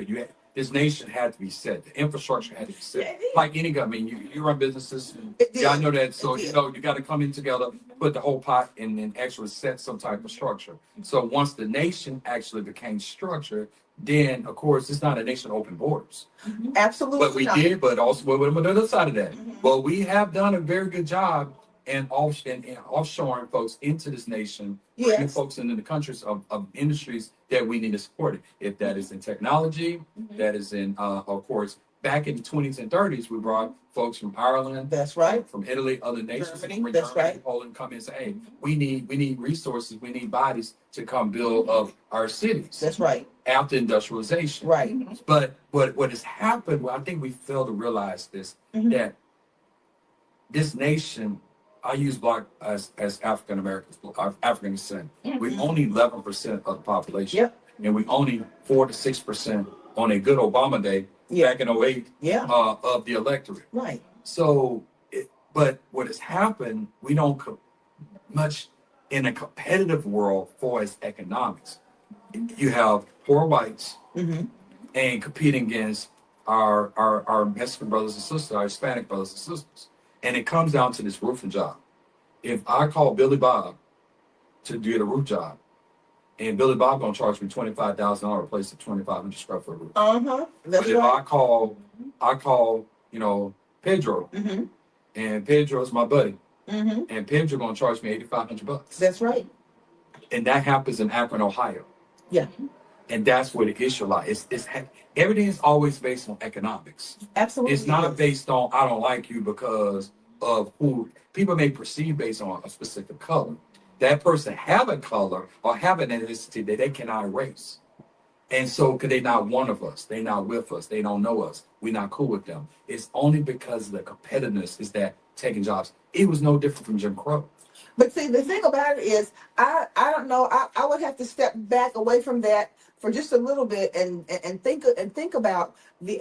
this nation had to be set. The infrastructure had to be set. Like any government, you run businesses. Yeah, I know that. So, you got to come in together, put the whole pot in, and actually set some type of structure. So once the nation actually became structured, then, of course, it's not a nation of open borders. Absolutely. But we did, but also what on the other side of that. But we have done a very good job in offshoring folks into this nation, bringing folks into the countries of industries that we need to support it. If that is in technology, that is in, of course, back in the 20s and 30s, we brought folks from Ireland. That's right. From Italy, other nations. Germany, that's right. Poland come in and say, hey, we need resources, we need bodies to come build up our cities. That's right. After industrialization. Right. But what has happened, I think we fail to realize this, that this nation, I use Black as African Americans, African descent. We're only 11% of the population. And we only 4 to 6% on a good Obama day back in 08 of the electorate. Right. So, but what has happened, we don't much in a competitive world for as economics. You have poor whites and competing against our Mexican brothers and sisters, our Hispanic brothers and sisters. And it comes down to this roofing job. If I call Billy Bob to do the roof job, and Billy Bob gonna charge me $25,000 to replace a 2,500 square foot roof. That's but if right. I call, Pedro, and Pedro's my buddy, and Pedro gonna charge me $8,500. That's right. And that happens in Akron, Ohio. Yeah. And that's where the issue lies. Everything is always based on economics. Absolutely. It's not based on I don't like you because of who people may perceive based on a specific color. That person have a color or have an ethnicity that they cannot erase. And so, because they're not one of us, they're not with us, they don't know us, we're not cool with them. It's only because the competitiveness is that taking jobs. It was no different from Jim Crow. But see, the thing about it is, I don't know. I would have to step back away from that for just a little bit and think about the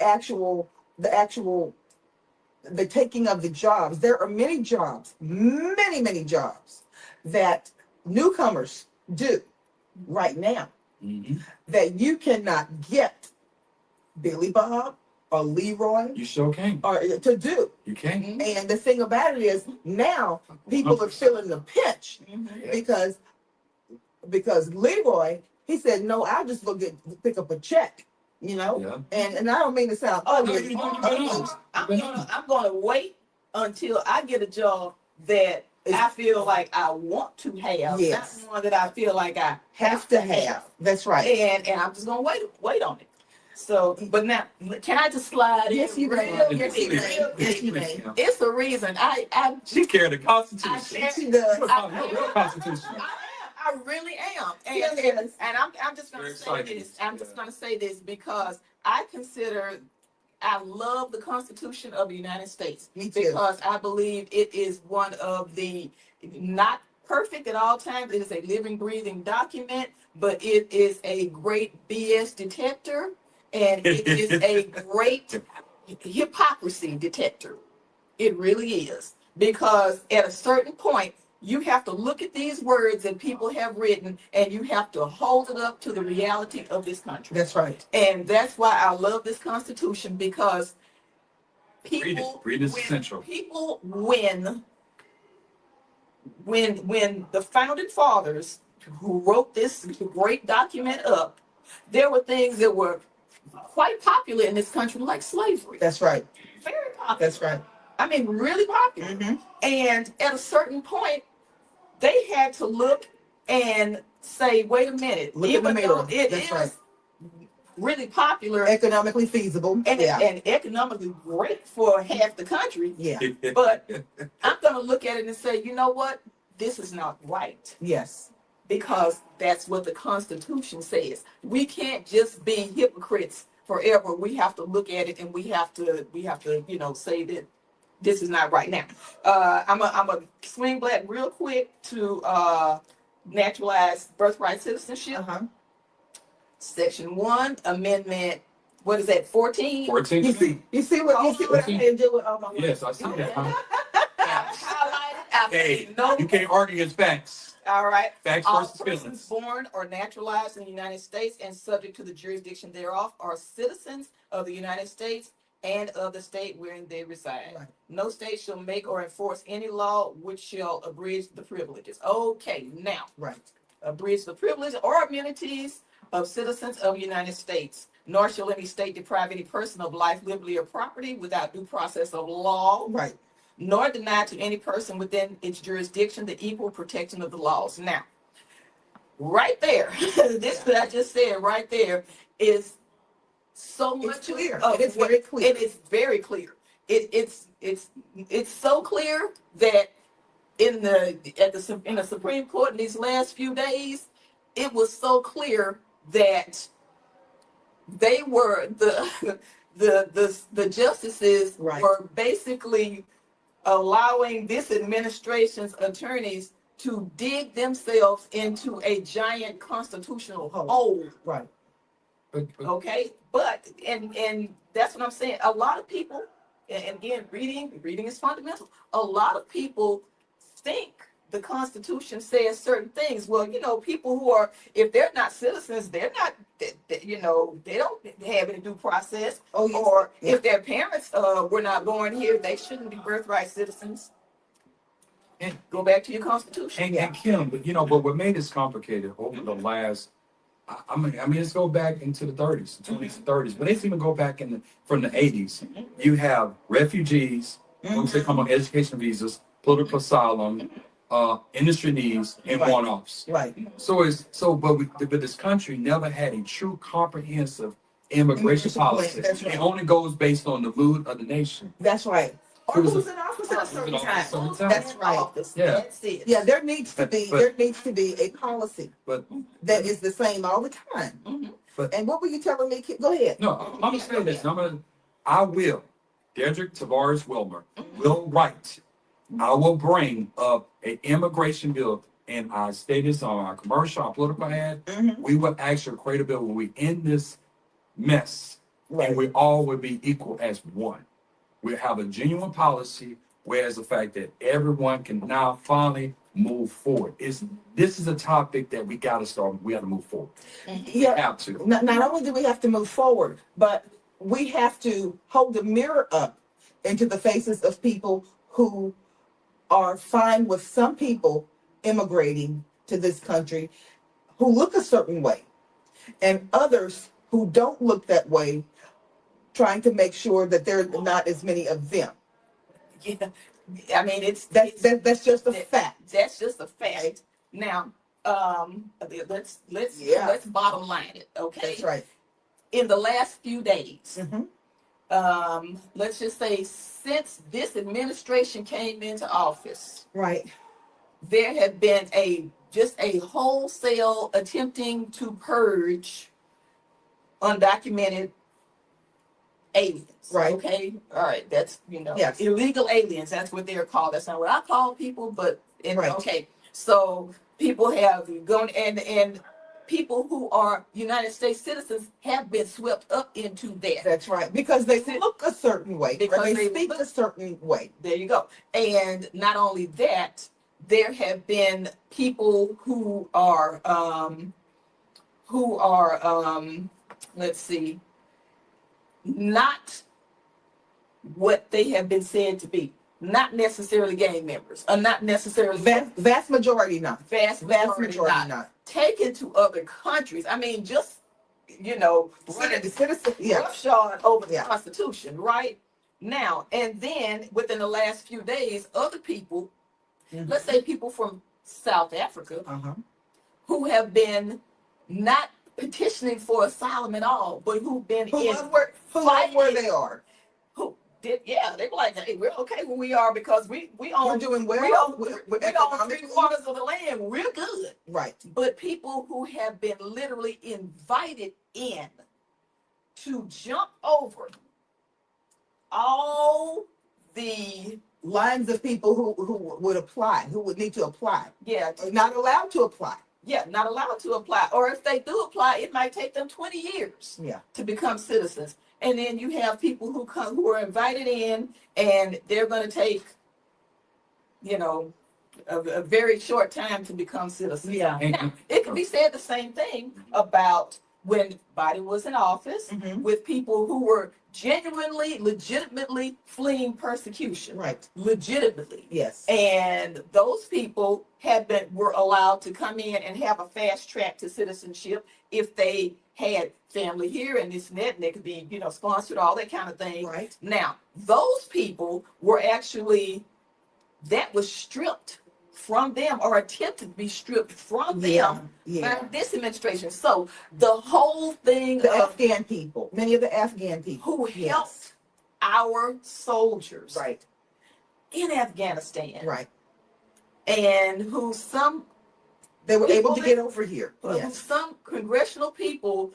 taking of the jobs. There are many jobs, many jobs that newcomers do right now that you cannot get Billy Bob or Leroy. You sure can. Or to do. You can. And the thing about it is now people are feeling the pinch because Leroy, he said, no, I'll just go pick up a check, And I don't mean to sound ugly. I'm gonna wait until I get a job that I feel like I want to have, not one that I feel like I have to have. That's right. And I'm just gonna wait on it. So, but now, can I just slide in? Yes, you may. Yes, you may. It's the reason she carried the Constitution. She does. Constitution. I really am. And I'm just gonna say this. I'm just gonna say this because I love the Constitution of the United States. Me too. Because I believe it is one of the, not perfect at all times, it is a living, breathing document, but it is a great BS detector, and it is a great hypocrisy detector. It really is. Because at a certain point, you have to look at these words that people have written, and you have to hold it up to the reality of this country. That's right. And that's why I love this Constitution, because people, read is essential. People, when the founding fathers who wrote this great document up, there were things that were quite popular in this country, like slavery. That's right. Very popular. That's right. I mean, really popular. And at a certain point, they had to look and say, wait a minute. Look in the mirror. It That's is right. really popular, economically feasible, and economically great for half the country. Yeah. But I'm going to look at it and say, you know what? This is not right. Yes. Because that's what the Constitution says. We can't just be hypocrites forever. We have to look at it and we have to, say that this is not right. Now, I'm a swing back real quick to naturalized birthright citizenship. Section 1, Amendment. What is that? 14. 14. You see what I can do with my Yes, I see that. Highlighted. Hey, you can't argue against facts. All right. Facts All versus persons feelings. born or naturalized in the United States and subject to the jurisdiction thereof are citizens of the United States and of the state wherein they reside. Right. No state shall make or enforce any law which shall abridge the privileges. Okay, now. Right. Abridge the privileges or immunities of citizens of the United States. Nor shall any state deprive any person of life, liberty, or property without due process of law. Right. Nor deny to any person within its jurisdiction the equal protection of the laws. Now, right there, this that I just said right there is so much clear. It is very clear. It is very clear. It's so clear that in the Supreme Court in these last few days, it was so clear that they were the justices were basically allowing this administration's attorneys to dig themselves into a giant constitutional hole. Right. Okay, but and that's what I'm saying. A lot of people, and again, reading is fundamental. A lot of people think the Constitution says certain things. Well, people who are, if they're not citizens, they're not, they don't have any due process. Oh, yes. Or if their parents were not born here, they shouldn't be birthright citizens. And go back to your Constitution. And Kim, but what made this complicated over the last, I mean, let's go back into the 30s, the 20s and 30s, but let's even go back from the 80s. You have refugees, folks that come on education visas, political asylum, industry needs, and one-offs. Right. But this country never had a true comprehensive immigration policy. That's right. It only goes based on the mood of the nation. That's right. Or who's in office at a certain time. That's right. Yeah. That's it. Yeah, there needs to be a policy that is the same all the time. And what were you telling me? Go ahead. No, I'm just saying this. I will. Deddrick T. Wilmer will write. I will bring up an immigration bill, and I state this on our commercial, our political ad. We will actually create a bill where we end this mess, and we all will be equal as one. We'll have a genuine policy, whereas the fact that everyone can now finally move forward. This is a topic that we got to start. We have to move forward. We have to. Not only do we have to move forward, but we have to hold the mirror up into the faces of people who are fine with some people immigrating to this country who look a certain way, and others who don't look that way, trying to make sure that there are not as many of them. Yeah, I mean that's just a fact. That's just a fact. Now, let's bottom line it. Okay, that's right. In the last few days, let's just say since this administration came into office, right, there have been a wholesale attempting to purge undocumented aliens. Right. Okay. All right. That's yes. Illegal aliens. That's what they're called. That's not what I call people, but right. Okay. So people have gone and people who are United States citizens have been swept up into that. That's right. Because they look a certain way. Because they speak a certain way. There you go. And not only that, there have been people who are let's see, not what they have been said to be. Not necessarily gang members, or not necessarily vast majority not. Vast majority not. Taken to other countries. I mean, just running the citizen roughshod over the Constitution, right? Now, and then within the last few days, other people, let's say people from South Africa, who have been not petitioning for asylum at all, but who've been Who in love where they are. who did, yeah, they were like, hey, we're okay where we are because we own, We're doing well. we own We're 3/4 of the land. We're good. Right. But people who have been literally invited in to jump over all the lines of people who would apply, who would need to apply. Yeah. Are not allowed to apply. Yeah, not allowed to apply. Or if they do apply, it might take them 20 years to become citizens. And then you have people who are invited in, and they're going to take, you know, a very short time to become citizens. Yeah. Now, it could be said the same thing about when Biden was in office with people who were genuinely, legitimately fleeing persecution. Right. Legitimately. Yes. And those people were allowed to come in and have a fast track to citizenship if they had family here and this and that, and they could be, you know, sponsored, all that kind of thing. Right. Now, those people were actually, that was stripped from them, or attempted to be stripped from them by this administration. So the whole thing the of Afghan people, many of the Afghan people who helped our soldiers right in Afghanistan, right, and who they were able to people get over here. who Yes. some congressional people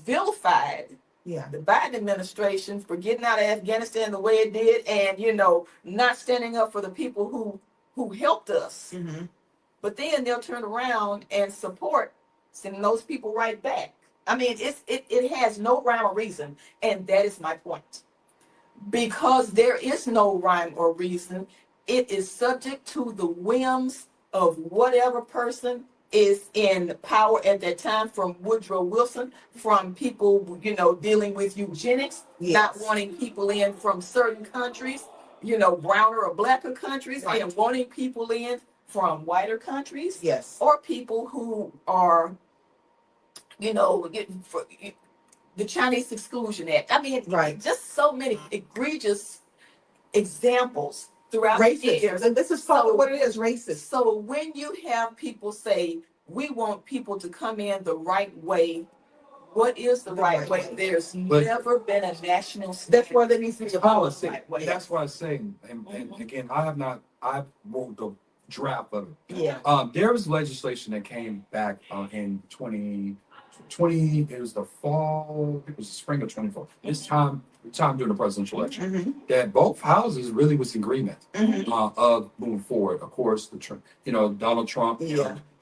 vilified Yeah. the Biden administration for getting out of Afghanistan the way it did, and, you know, not standing up for the people who helped us. But then they'll turn around and support sending those people right back. I mean, it has no rhyme or reason, and that is my point. Because there is no rhyme or reason, it is subject to the whims of whatever person is in power at that time, from Woodrow Wilson, from people, you know, dealing with eugenics, not wanting people in from certain countries, you know, browner or blacker countries, and wanting people in from whiter countries, or people who are, you know, the Chinese Exclusion Act. I mean, just so many egregious examples throughout the years. And this is what it is, racist. So when you have people say, we want people to come in the right way, what is the right way? There's never been a national standard. That's why there needs to be a policy. Right way. That's why I'm saying, and again, I wrote the draft of it. Yeah. There was legislation that came back in 2020. It was the fall. It was the spring of 24. This time during the presidential election, that both houses really was in agreement of moving forward. Of course, Donald Trump,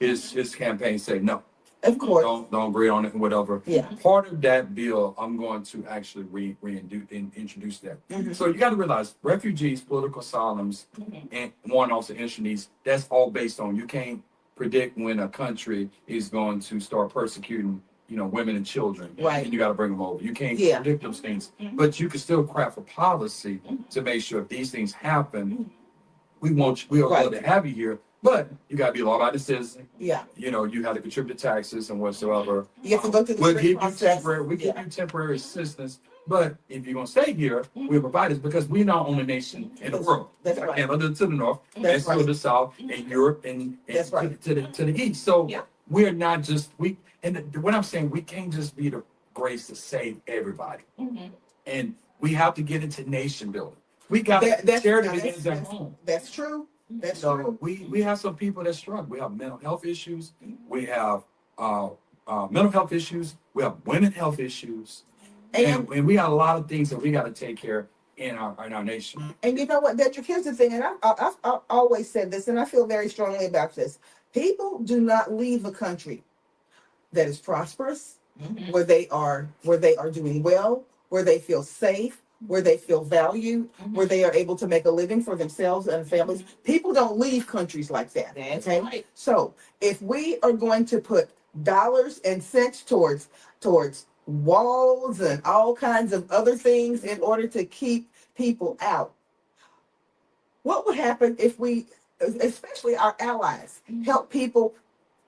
his campaign said no. Of course. Don't agree on it and whatever. Yeah. Part of that bill, I'm going to actually introduce that. So you got to realize refugees, political asylums, and one also internees, that's all based on, you can't predict when a country is going to start persecuting, you know, women and children. Right. And you got to bring them over. You can't Yeah. predict those things, but you can still craft a policy to make sure if these things happen, we are going to have you here. But you got to be a law-abiding citizen. Yeah. You know, you have to contribute taxes and whatsoever. You have to go through the We'll give you process. temporary assistance. But if you're going to stay here, we'll provide it because we're not the only nation in the world. That's right. Canada to the north, That's Mexico to the south, and Europe and That's right. to the east. So we're not just, what I'm saying, we can't just be the grace to save everybody. And we have to get into nation building. We got to share the begins at home. That's true. That's So true. we have some people that struggle. We have mental health issues. We have mental health issues. We have women health issues. And we got a lot of things that we got to take care in our nation. And you know what, Deddrick, here's the thing, and I've always said this, and I feel very strongly about this. People do not leave a country that is prosperous, where they are doing well, where they feel safe, where they feel valued, where they are able to make a living for themselves and families. People don't leave countries like that. That's okay? right. So if we are going to put dollars and cents towards walls and all kinds of other things in order to keep people out, what would happen if we, especially our allies, help people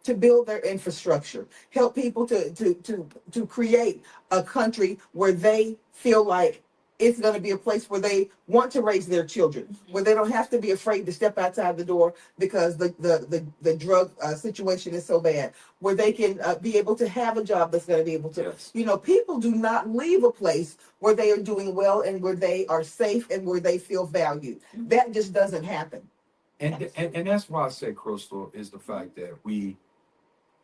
to build their infrastructure, help people to create a country where they feel like it's going to be a place where they want to raise their children, where they don't have to be afraid to step outside the door because the drug situation is so bad, where they can be able to have a job that's going to be able to, Yes. you know, people do not leave a place where they are doing well and where they are safe and where they feel valued. That just doesn't happen. And that's why I say, Crystal, is the fact that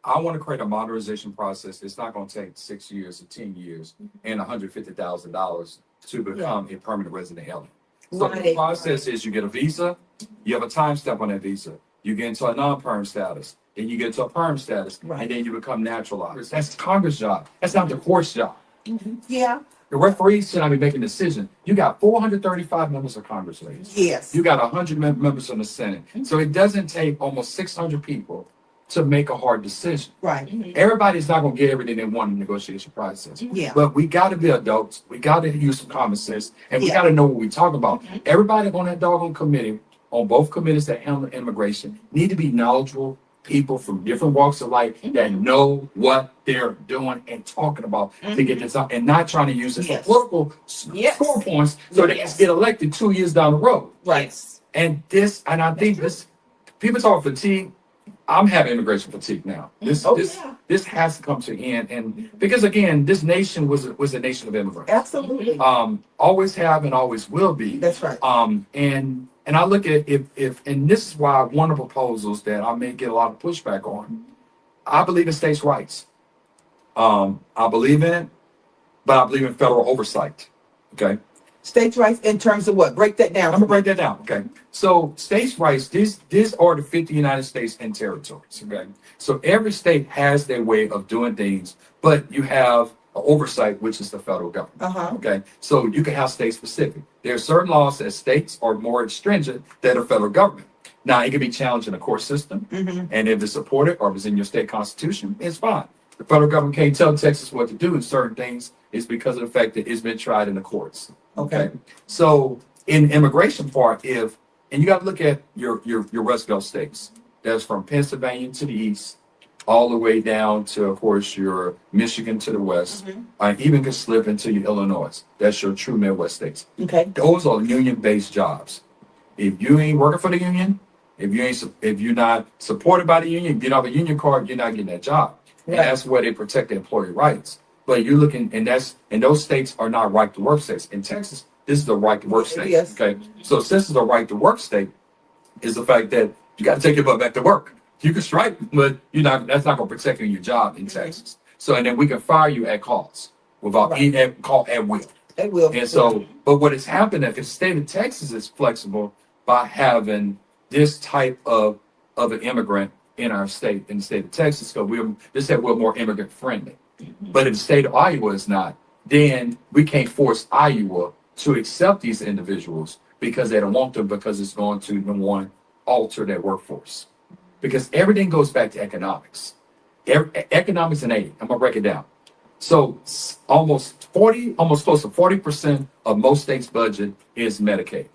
I want to create a modernization process. It's not going to take 6 years or 10 years and $150,000 to become a permanent resident alien. So the process is you get a visa, you have a time step on that visa, you get into a non-perm status, then you get to a perm status, and then you become naturalized. That's the Congress job. That's not the court's job. Yeah. The referees should not be making decisions. You got 435 members of Congress, ladies. Yes. You got 100 members in the Senate. So it doesn't take almost 600 people to make a hard decision. Right. Everybody's not going to get everything they want in the negotiation process. Yeah. But we got to be adults. We got to use some common sense. And we Yeah. got to know what we talk about. Everybody on that doggone committee, on both committees that handle immigration, need to be knowledgeable people from different walks of life that know what they're doing and talking about to get this out, and not trying to use it for political score points so they can get elected 2 years down the road. Right. And I think this, people talk fatigue. I'm having immigration fatigue now. This has to come to an end, and because again, this nation was a nation of immigrants. Absolutely. Always have and always will be. That's right. And I look at if and this is why one of the proposals that I may get a lot of pushback on. I believe in states' rights. I believe in it, but I believe in federal oversight. Okay. States' rights in terms of what? Break that down. I'm gonna break that down. Okay. So states' rights, these are the 50 United States and territories. Okay. So every state has their way of doing things, but you have oversight, which is the federal government. Okay. So you can have state specific. There are certain laws that states are more stringent than the federal government. Now it can be challenged in the court system, and if it's supported or if it's in your state constitution, it's fine. The federal government can't tell Texas what to do in certain things. It's because of the fact that it's been tried in the courts. Okay. So in the immigration part, and you got to look at your Rust Belt states. That's from Pennsylvania to the east, all the way down to, of course, your Michigan to the west. I even can slip into your Illinois. That's your true Midwest states. Okay. Those are union-based jobs. If you ain't working for the union, if you're not supported by the union, you don't have a union card, you're not getting that job. And that's where they protect the employee rights. But you're looking, and those states are not right to work states. In Texas, this is the right to work state. Yes. Okay. So since it's a right to work state, is the fact that you got to take your butt back to work. You can strike, but that's not going to protect you in your job in Texas. So, and then we can fire you at calls without any call at will. At will. And so, but what has happened is the state of Texas is flexible by having this type of an immigrant in our state, in the state of Texas, because we're more immigrant friendly. But if the state of Iowa is not, then we can't force Iowa to accept these individuals because they don't want them, because it's going to, number one, alter their workforce. Because everything goes back to economics. Economics and aid. I'm going to break it down. So almost close to 40% of most states' budget is Medicaid.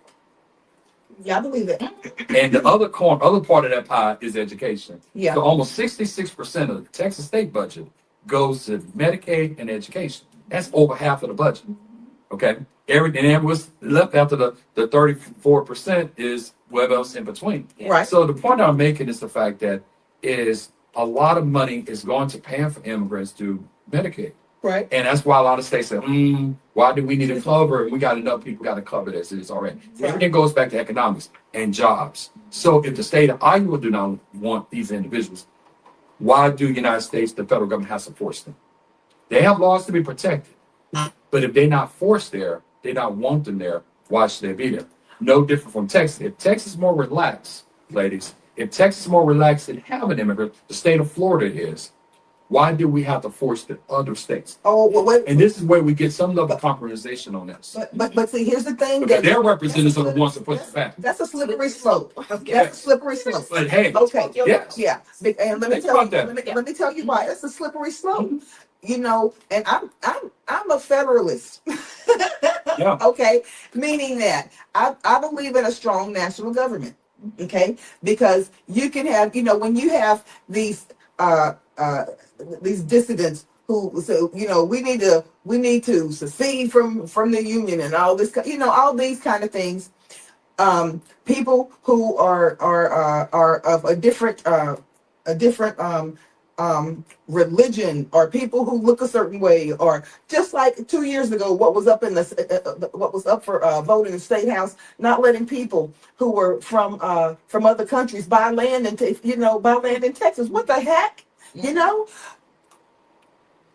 Yeah, I believe it. And the other part of that pie is education. Yeah. So almost 66% of the Texas state budget goes to Medicaid and education. That's over half of the budget. Okay. And what's left after the 34% is whatever else in between. Right. So the point I'm making is the fact that is a lot of money is going to pay for immigrants to Medicaid. Right. And that's why a lot of states say, why do we need to cover? We got enough people got to cover this. It is already. Right. Everything goes back to economics and jobs. So if the state of Iowa do not want these individuals, why do the United States, the federal government, has to force them? They have laws to be protected. But if they're not forced there, they don't want them there, why should they be there? No different from Texas. If Texas is more relaxed, ladies, if Texas is more relaxed and have an immigrant, the state of Florida is, why do we have to force the other states? Oh, well, wait. And this is where we get some level of compromisation on this. But see, here's the thing. Because their representatives are the ones that push it back. That's a slippery slope. That's a slippery slope. But hey, okay, yes. Yeah. And let me tell you why. It's a slippery slope. You know, and I'm a federalist. Yeah. Okay, meaning that I believe in a strong national government. Okay, because you can have, when you have these dissidents who so we need to secede from the union and all this, all these kind of things. People who are of a different religion, or people who look a certain way, or just like 2 years ago, what was up for vote in the state house, not letting people who were from other countries buy land in Texas. What the heck,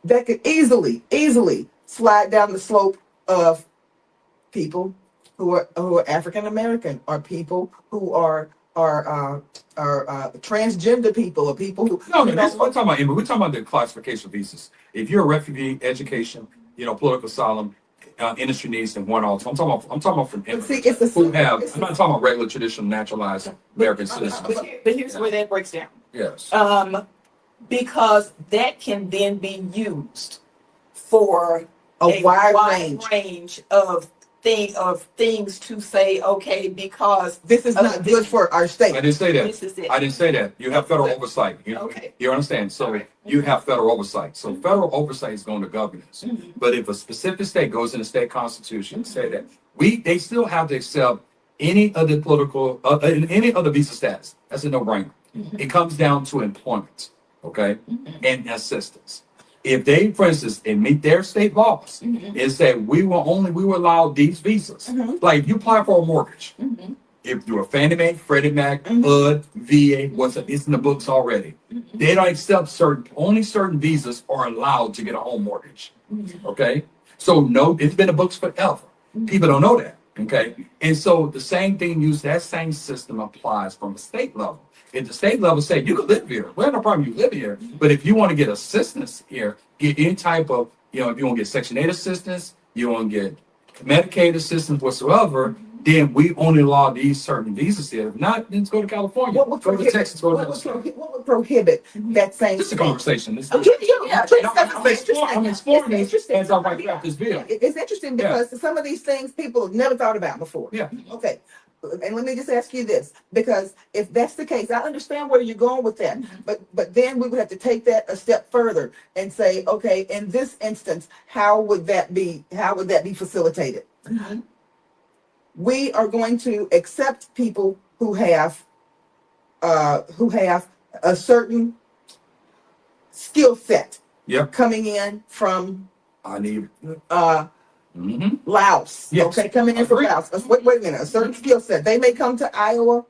that could easily slide down the slope of people who are African American, or people who are transgender people, or people who we're talking about we're talking about the classification of visas. If you're a refugee, education, political asylum, industry needs, and one also. I'm talking about from immigrants who have. I'm not talking about regular traditional naturalized American citizens. But here's where that breaks down. Yes. Because that can then be used for a wide range of things to say, okay, because this is not good for our state. I didn't say that. This is it. I didn't say that. You have federal oversight. Okay. You understand? So you have federal oversight. So federal oversight is going to govern this. But if a specific state goes in the state constitution and say that they still have to accept any other political, any other visa status. That's a no-brainer. It comes down to employment, okay, and assistance. If they, for instance, meet their state laws and say we will allow these visas, like if you apply for a mortgage, if you're a Fannie Mae, Freddie Mac, HUD, VA, it's in the books already. They don't accept only certain visas are allowed to get a home mortgage. Okay, so no, it's been in the books forever. People don't know that. Okay, and so the same thing that same system applies from the state level. If the state level say you can live here, we have no problem you live here. But if you want to get assistance here, get any type of, if you want to get Section 8 assistance, you want to get Medicaid assistance whatsoever, then we only allow these certain visas here. If not, then go to California, go to Texas, go to what would prohibit that same? Just a conversation. It's interesting because some of these things people have never thought about before. Yeah. Okay. And let me just ask you this, because if that's the case, I understand where you're going with that, but then we would have to take that a step further and say, okay, in this instance, how would that be facilitated? We are going to accept people who have a certain skill set coming in from Laos. Yes. Okay, coming in from Laos. Wait a minute, a certain skill set. They may come to Iowa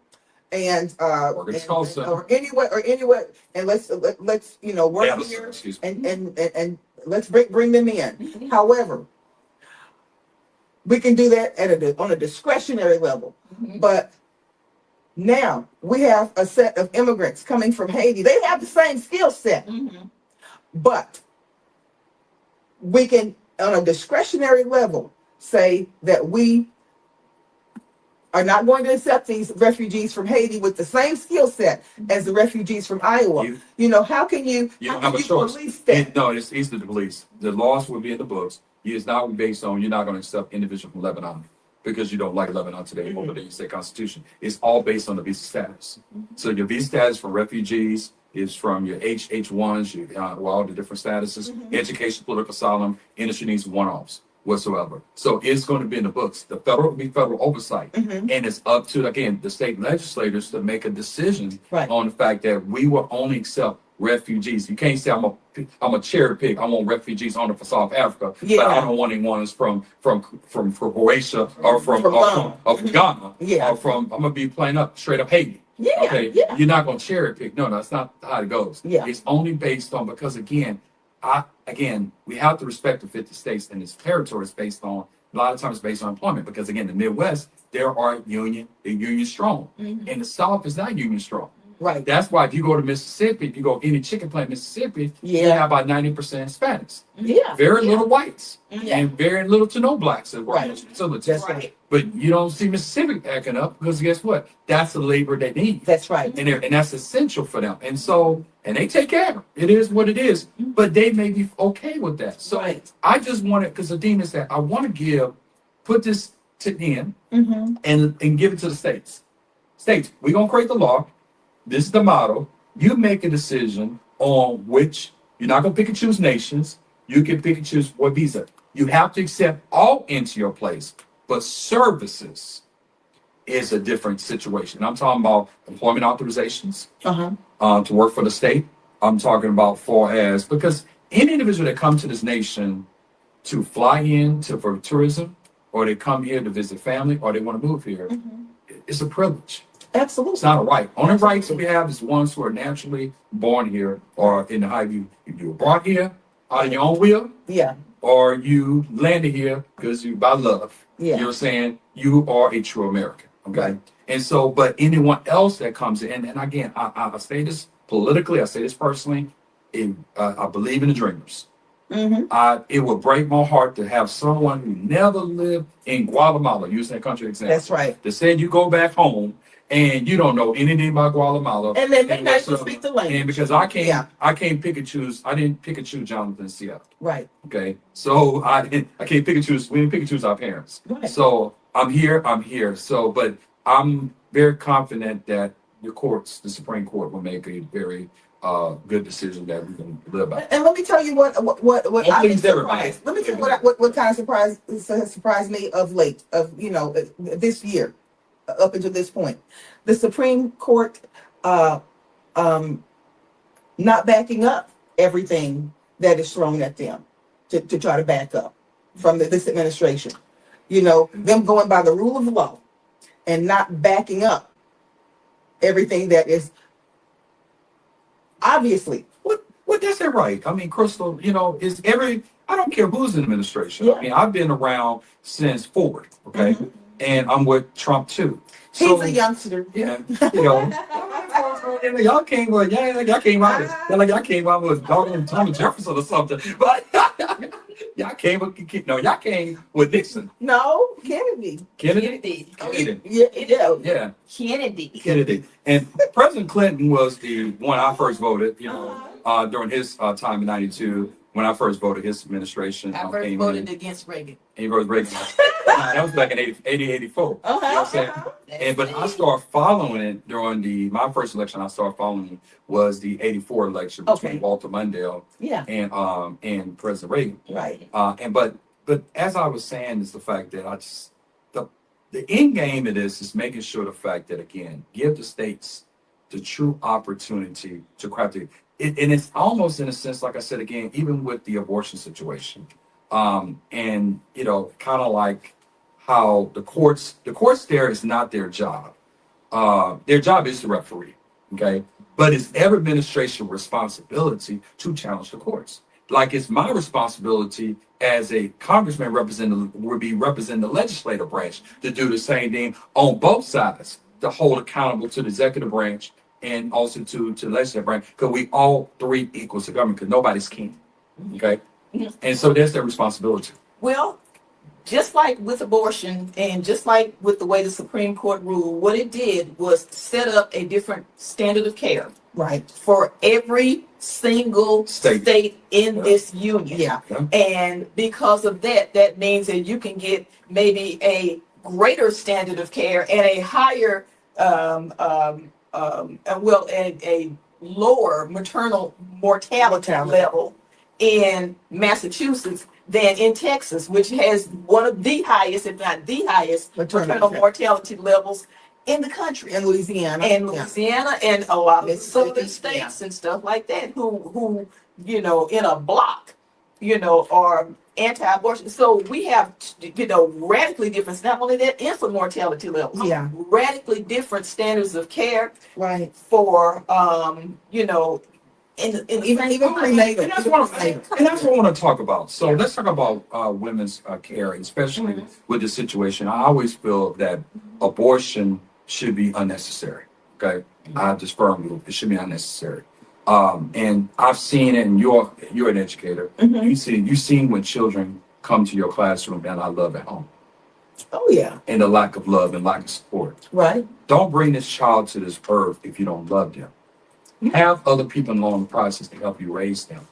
and or anywhere, and let's work here and let's bring them in. However, we can do that on a discretionary level. But now we have a set of immigrants coming from Haiti. They have the same skill set, but we can, on a discretionary level, say that we are not going to accept these refugees from Haiti with the same skill set as the refugees from Iowa. How can you police that? No, it's easy to police. The laws will be in the books. It's not based on you're not going to accept individuals from Lebanon because you don't like Lebanon today over the state constitution. It's all based on the visa status. So your visa status for refugees is from your H1s, all the different statuses, education, political asylum, industry needs, one-offs whatsoever. So it's going to be in the books. The federal will be federal oversight. And it's up to, again, the state legislators to make a decision on the fact that we will only accept refugees. You can't say I'm a cherry pick. I want refugees only for South Africa, but I don't want any ones from Croatia or from Ghana. Or from, I'm gonna be playing up straight up Haiti. You're not gonna cherry pick. No, that's not how it goes. It's only based on, because again, we have to respect the 50 states and its territories based on, a lot of times based on employment, because again, the Midwest, they're union strong. And the South is not union strong. Right. That's why if you go to Mississippi, if you go any chicken plant, Mississippi, you have about 90% Hispanics. Very little whites. And very little to no blacks at work facilities. That's right. But you don't see Mississippi acting up because guess what? That's the labor they need. That's right. And that's essential for them. And so, and they take care of it. It is what it is. But they may be okay with that. So I just wanted, because the thing is that I want to put this to end and give it to the states. States, we're going to create the law. This is the model. You make a decision on which You're not going to pick and choose nations. You can pick and choose what visa. You have to accept all into your place, but services is a different situation. I'm talking about employment authorizations to work for the state. I'm talking about because any individual that comes to this nation to fly in for tourism, or they come here to visit family, or they want to move here, it's a privilege. Absolutely. It's not a right. Only rights that we have is the ones who are naturally born here, or in the high view. You were brought here out of your own will. Yeah. Or you landed here because you by love. Yeah. You're saying you are a true American. Okay. Right. And so, but anyone else that comes in, and again, I say this politically, I say this personally, I believe in the dreamers. It would break my heart to have someone who never lived in Guatemala, using that country example. That's right. That said you go back home and you don't know anything about Guatemala. And they may not speak the language. And because I can't pick and choose. I didn't pick and choose Jonathan Seattle. Right. Okay. So I can't pick and choose. We didn't pick and choose our parents. Right. So I'm here. So, but I'm very confident that the Supreme Court will make a very good decision that we can live by. And let me tell you what I've been surprised. Let me tell you what kind of surprised me of late, this year, up until this point. The Supreme Court not backing up everything that is thrown at them to try to back up from this administration. Them going by the rule of law and not backing up everything that is obviously. What that's that right? I mean, Crystal, I don't care who's in administration. Yeah. I mean, I've been around since Ford, okay? And I'm with Trump too. He's a youngster. Yeah, y'all came with y'all came out with Thomas Jefferson or something, but y'all came with Nixon. No, Kennedy. Kennedy. Yeah. Kennedy. And President Clinton was the one I first voted. During his time in '92. When I first voted, his administration. I first voted against Reagan. And you voted Reagan. That was back in 84. You know what I'm saying? But I started following it during my first election. I started following was the '84 election between Walter Mondale and President Reagan. Right. But as I was saying, is the fact that the end game of this is making sure the fact that, again, give the states the true opportunity to craft it. And it's almost in a sense, like I said, again, even with the abortion situation, and kind of like how the courts there is not their job. Their job is to referee, okay? But it's every administration responsibility to challenge the courts. Like it's my responsibility as a congressman representing the legislative branch to do the same thing on both sides, to hold accountable to the executive branch and also to the legislative branch, because we all three equals to government, because nobody's king. Okay? And so that's their responsibility. Well, just like with abortion and just like with the way the Supreme Court ruled, what it did was set up a different standard of care. Right. For every single state in this union. Yeah. And because of that means that you can get maybe a greater standard of care and a higher a lower maternal mortality level in Massachusetts than in Texas, which has one of the highest, if not the highest, maternal mortality levels in the country. In Louisiana. And a lot of southern states and stuff like that who in a block, are anti-abortion. So we have, radically different, not only that, infant mortality levels. Yeah. Radically different standards of care. Right. For, even prenatal. And that's what I want to talk about. So let's talk about women's care, especially with the situation. I always feel that abortion should be unnecessary. Okay. I just firmly believe it should be unnecessary. And I've seen it, and you're an educator. You've seen when children come to your classroom and I love at home. Oh yeah. And the lack of love and lack of support. Right. Don't bring this child to this earth if you don't love them. Have other people along the process to help you raise them.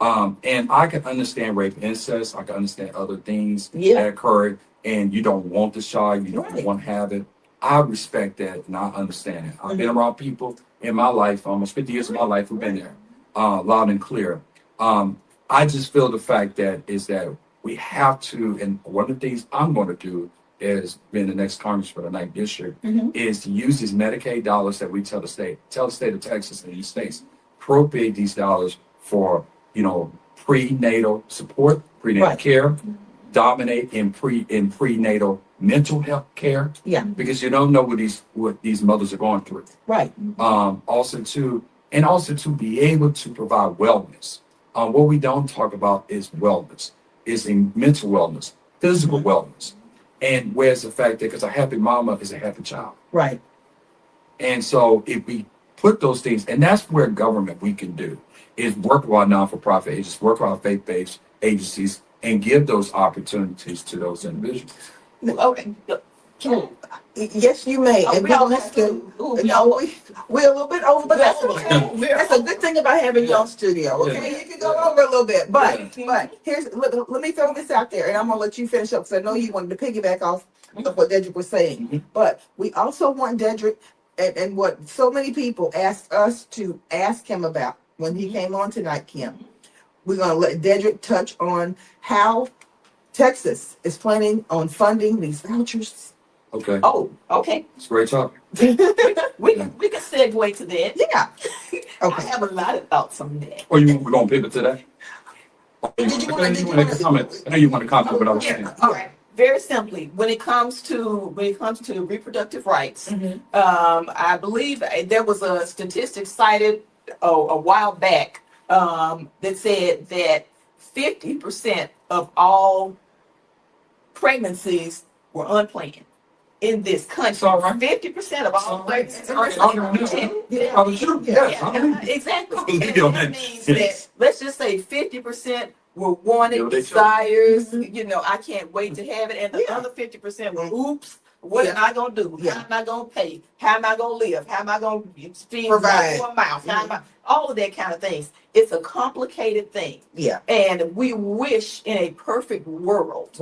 And I can understand rape and incest. I can understand other things that occurred, and you don't want this child, you don't want to have it. I respect that and I understand it. I've been around people in my life, almost 50 years of my life, who've been there, loud and clear. I just feel the fact that is that we have to, and one of the things I'm going to do is being the next Congress for the 9th district, is to use these Medicaid dollars that we tell the state of Texas and these states, appropriate these dollars for, prenatal support, prenatal care, dominate in prenatal mental health care. Yeah. Because you don't know what these mothers are going through. Right. Also to be able to provide wellness. What we don't talk about is wellness, is in mental wellness, physical wellness. And where's the fact that because a happy mama is a happy child. Right. And so if we put those things, and that's where government we can do, is work with our non-for-profit agencies, work with our faith-based agencies, and give those opportunities to those individuals. Okay. Yes, you may. And we don't have to. No, we're a little bit over, but that's okay. That's a good thing about having your own studio. Okay, you can go over a little bit, but here's let me throw this out there, and I'm gonna let you finish up because I know you wanted to piggyback off of what Deddrick was saying. But we also want Deddrick, and what so many people asked us to ask him about when he came on tonight, Kim. We're gonna let Deddrick touch on how Texas is planning on funding these vouchers. Okay. Oh, okay. It's a great topic. We can segue to that. Yeah. I Okay. have a lot of thoughts on that. Or we're going to pivot to that? Did you want to comment? I know you want to comment what I was saying. All right. Very simply, when it comes to reproductive rights, I believe there was a statistic cited a while back that said that 50% of all pregnancies were unplanned in this country. 50% of all pregnancies are unplanned. Exactly. And that means that, let's just say 50% were wanted, desires, I can't wait to have it. And the other 50% were, oops, what am I going to do? How am I going to pay? How am I going to live? How am I going to feed my mouth? All of that kind of things. It's a complicated thing. Yeah. And we wish in a perfect world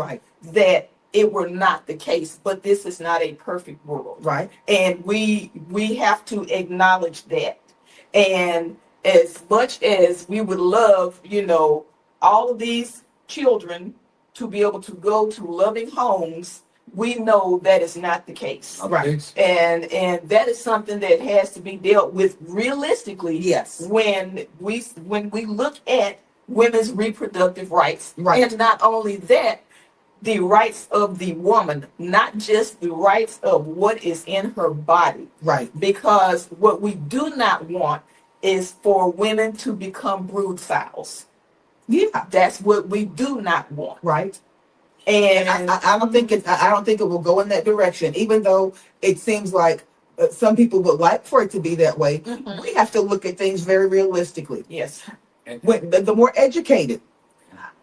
that it were not the case, but this is not a perfect world. Right. And we have to acknowledge that. And as much as we would love, all of these children to be able to go to loving homes, we know that is not the case. Right. And that is something that has to be dealt with realistically. Yes. When we look at women's reproductive rights. Right. And not only that, the rights of the woman, not just the rights of what is in her body. Right. Because what we do not want is for women to become brood sows. Yeah. That's what we do not want. Right. And I don't think it will go in that direction, even though it seems like some people would like for it to be that way. We have to look at things very realistically. Yes. When the more educated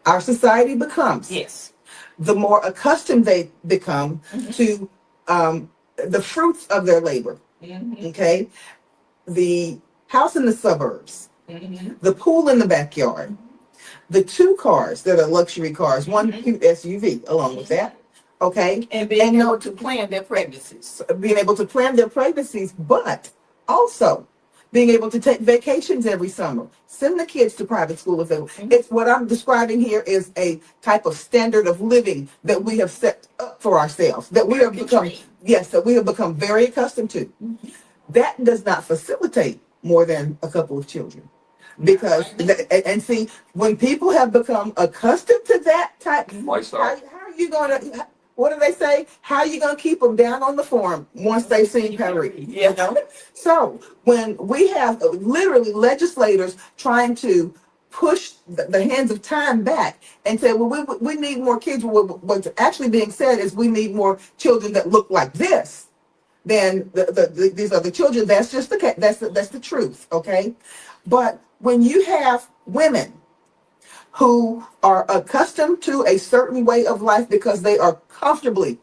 our society becomes, yes, the more accustomed they become to the fruits of their labor. Okay, the house in the suburbs, the pool in the backyard, the 2 cars that are luxury cars, one cute SUV along with that. Okay. And being able to plan their pregnancies. Being able to plan their pregnancies, but also being able to take vacations every summer. Send the kids to private school if they It's what I'm describing here is a type of standard of living that we have set up for ourselves, that we have become very accustomed to. That does not facilitate more than a couple of children. Because and see, when people have become accustomed to that type lifestyle, how are you gonna? What do they say? How are you gonna keep them down on the farm once they've seen Perry? So when we have literally legislators trying to push the hands of time back and say, well, we need more kids. What's actually being said is we need more children that look like this than these other children. That's just that's the truth. Okay, but when you have women who are accustomed to a certain way of life because they are comfortably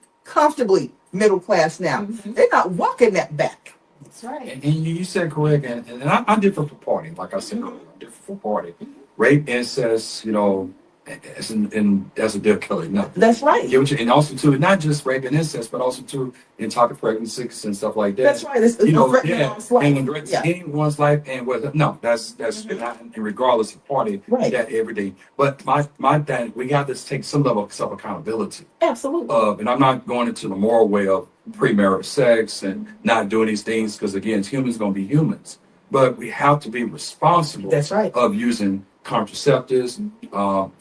middle class now, they're not walking that back. That's right. And you said correct, and I'm different for party. Like I said, I'm different for party. Rape, incest, and and that's a deal killer. No. That's right. Get what you, and also too, not just rape and incest, but also too in talking pregnancies and stuff like that. That's right. It's You know, threatening yeah, one's life. and threatening anyone's life, and whether no, that's not, and regardless of party, Right. that every day. But my thing, we got to take some level of self accountability. Absolutely. And I'm not going into the moral way of premarital sex and not doing these things because again, humans gonna be humans, but we have to be responsible. That's right. Of using contraceptives,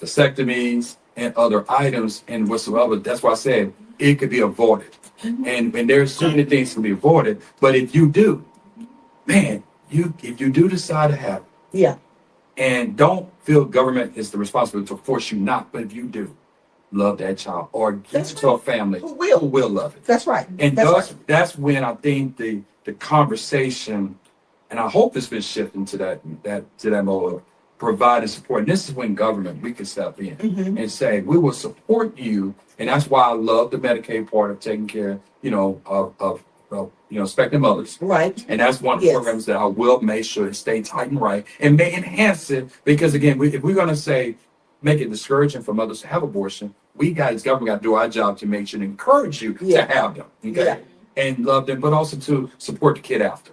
vasectomies, and other items and whatsoever. That's why I said it could be avoided. And there's so many things can be avoided. But if you do, man, if you do decide to have it, Yeah. and don't feel government is the responsibility to force you not, but if you do, love that child or give it to a family Who will love it. That's right. And That's that's when I think the conversation, and I hope it's been shifting to that mode of providing support. And this is when government, we can step in and say, we will support you. And that's why I love the Medicaid part of taking care, of expecting mothers. right. And that's one of the Yes. programs that I will make sure it stay tight and right and may enhance it. Because again, if we're going to say, make it discouraging for mothers to have abortion, we guys, government got to do our job to make sure to encourage you Yeah. to have them. Okay. Yeah. And love them, but also to support the kid after.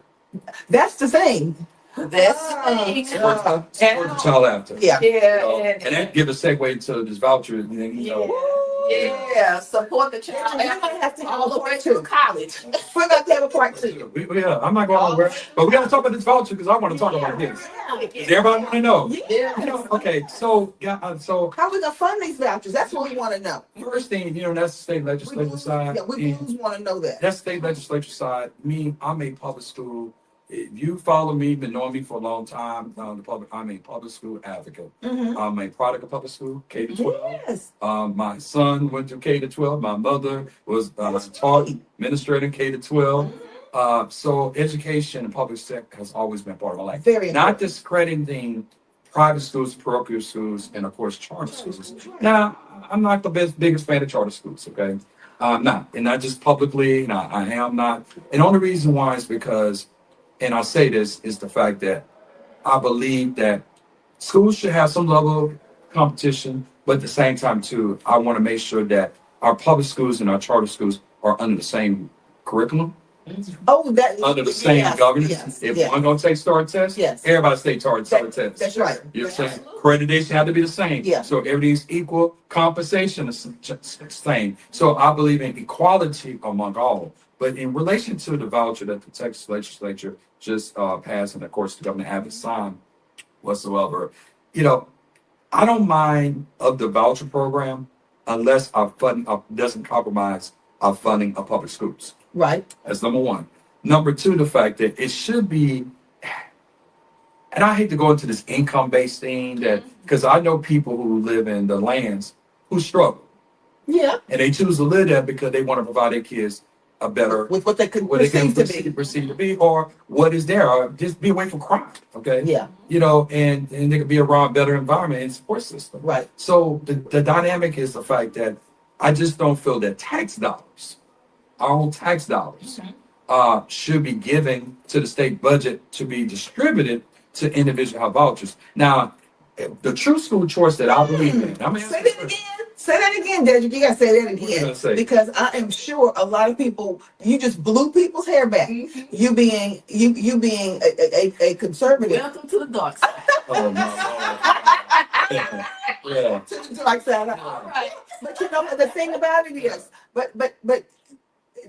That's the thing. That's the thing. Support the child after. Yeah. Yeah, And that give a segue into this voucher. And then, yeah, support the child. We're gonna have to have all a the way part through two. college. We're going to have a part two. Yeah, I'm not going nowhere. But we got to talk about this voucher because I want to talk about this. Does everybody want to know? Yeah. Okay, so so How are we going to fund these vouchers? That's what we want to know. first thing, that's the state legislature side. Yeah, we And want to know that. that's state legislature side. I'm a public school. If you follow me, been knowing me for a long time, I'm a public school advocate. Mm-hmm. I'm a product of public school, K to 12. Yes. My son went to K to 12. My mother was taught administrator K to 12. So education and public sector has always been part of my life. Very Not important. discrediting private schools, parochial schools, and of course charter schools. Now, I'm not the biggest fan of charter schools. Okay, I'm not, and not just publicly. No, I am not. And the only reason why is because, and I say this, is the fact that I believe that schools should have some level of competition, but at the same time too, I want to make sure that our public schools and our charter schools are under the same curriculum, Oh, that under the same yes, governance. Yes. If yes. one gonna take STAR tests, Yes. everybody take STAR tests. That's right. You're saying accreditation have to be the same. Yeah. So everything's equal, compensation is the same. So I believe in equality among all. But in relation to the voucher that the Texas legislature just passed, and of course the governor haven't signed whatsoever, I don't mind of the voucher program unless our funding doesn't compromise our funding of public schools. Right. That's number one. Number two, the fact that it should be, and I hate to go into this income-based thing because I know people who live in the lands who struggle. Yeah. And they choose to live there because they want to provide their kids a better, With what they could what they can perceive to be. or what is there, or just be away from crime. Okay. Yeah. And they could be around better environment and support system. Right. So the dynamic is the fact that I just don't feel that tax dollars, our own tax dollars, should be given to the state budget to be distributed to individual health vouchers. Now, the true school choice that I believe in, Say that again. Say that again, Deddrick. You gotta say that What you again. gonna say? Because I am sure a lot of people, you just blew people's hair back. You being a conservative. Welcome to the dark side. Oh, no. Yeah. To the dark side. All right. But the thing about it is, but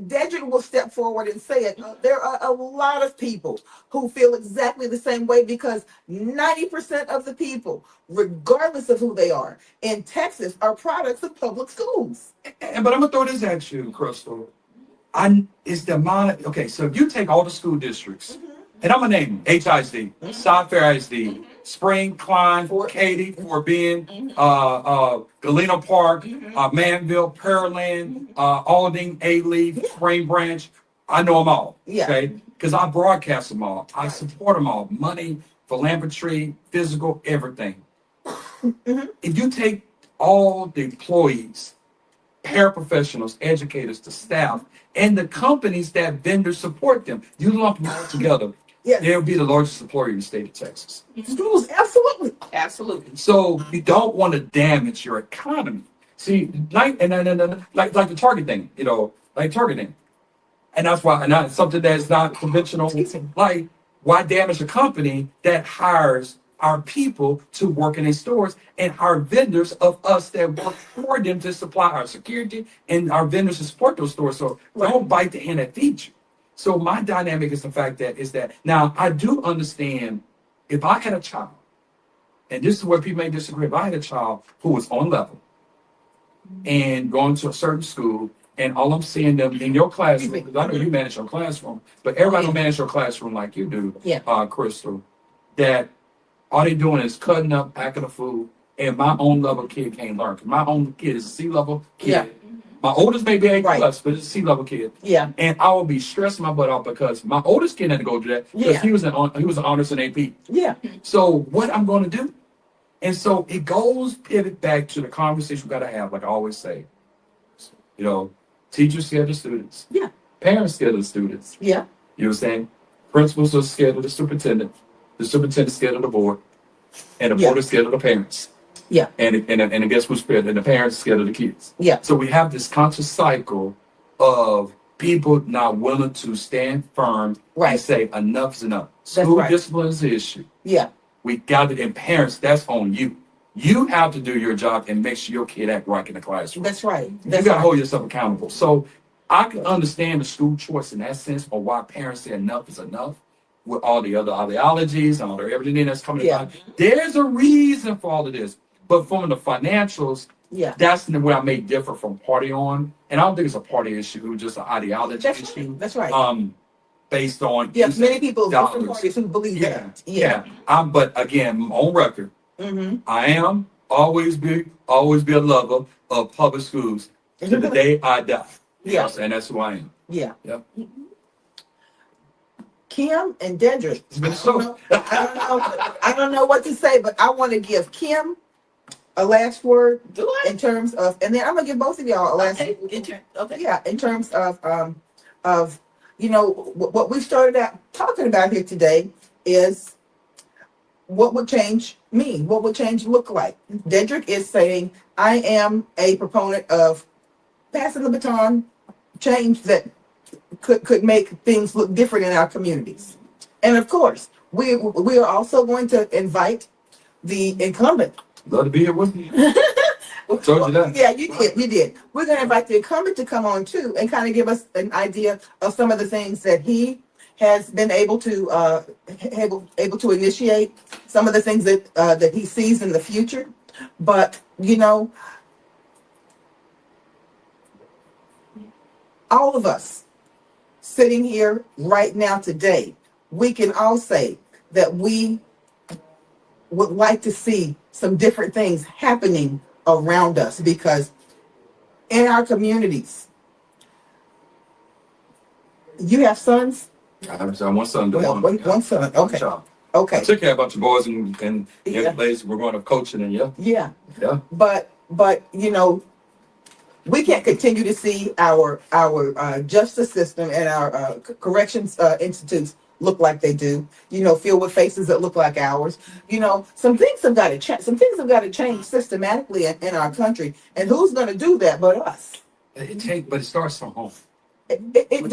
Deddrick will step forward and say it. There are a lot of people who feel exactly the same way because 90% of the people, regardless of who they are, in Texas are products of public schools. But I'm gonna throw this at you, Crystal. It's the amount of, okay, so if you take all the school districts, and I'm gonna name them, HISD, South Fair ISD, Spring, Klein, Katy, Fort Bend, Galena Park, Manville, Pearland, Alding, A-Leaf, Spring Branch. I know them all, Yeah. okay? Because I broadcast them all. I support them all. Money, philanthropy, physical, everything. If you take all the employees, paraprofessionals, educators, the staff, and the companies that vendors support them, you lump them all together. Yes. They'll be the largest employer in the state of Texas. Schools, absolutely. Absolutely. So you don't want to damage your economy. See, like like the Target thing, like Target thing. And that's why, and that's something that's not conventional. Like, why damage a company that hires our people to work in their stores and our vendors of us that work for them to supply our security and our vendors to support those stores. So don't bite the hand that feeds you. So my dynamic is the fact that now I do understand if I had a child, and this is where people may disagree, if I had a child who was on level and going to a certain school, and all I'm seeing them in your classroom, because I know you manage your classroom, but everybody don't manage your classroom like you do, Crystal, that all they doing is cutting up, packing the food, and my own level kid can't learn. My own kid is a C-level kid. Yeah. My oldest may be A+, but it's a C-level kid. Yeah. And I will be stressing my butt off because my oldest kid had to go do that because he was an honors in AP. Yeah. So what I'm going to do, and so it goes pivot back to the conversation we got to have, like I always say, teachers scared of students. Yeah. Parents scared of the students. Yeah. You know what I'm saying? Principals are scared of the superintendent. The superintendent's scared of the board. And the board is scared of the parents. Yeah. And guess who's scared? And the parents are scared of the kids. Yeah. So we have this conscious cycle of people not willing to stand firm and say enough is enough. School discipline is the issue. Yeah. We got to, and parents, that's on you. You have to do your job and make sure your kid act right in the classroom. That's right. You got to hold yourself accountable. So I can understand the school choice in that sense, or why parents say enough is enough with all the other ideologies and all the everything that's coming about. There's a reason for all of this. But from the financials, that's where I may differ from party on. And I don't think it's a party issue, it's just an ideology issue. That's right. Based on many people dollars. different parties who believe that. But again, on record, I am always be a lover of public schools to the day I die. Yes, and that's who I am. Yeah. Yep. Kim and Deddrick. It's been so. I don't know what to say, but I want to give Kim a last word in terms of, and then I'm gonna give both of y'all a last word. Okay. Yeah, in terms of what we started out talking about here today is what would change mean? What would change look like? Deddrick is saying, I am a proponent of passing the baton, change that could make things look different in our communities. And of course, we are also going to invite the incumbent. Love to be here with you. Told you that. Yeah, you did. We're going to invite the incumbent to come on too and kind of give us an idea of some of the things that he has been able to initiate, some of the things that he sees in the future. But all of us sitting here right now today, we can all say that we would like to see some different things happening around us, because in our communities, you have sons? I have one son. One son. Okay. Okay. I took care about your boys and young ladies. We're going to coaching and yeah. But we can't continue to see our justice system and our corrections institutes look like they do, filled with faces that look like ours. Some things have got to change. Some things have got to change systematically in our country. And who's going to do that but us? But it starts from home. It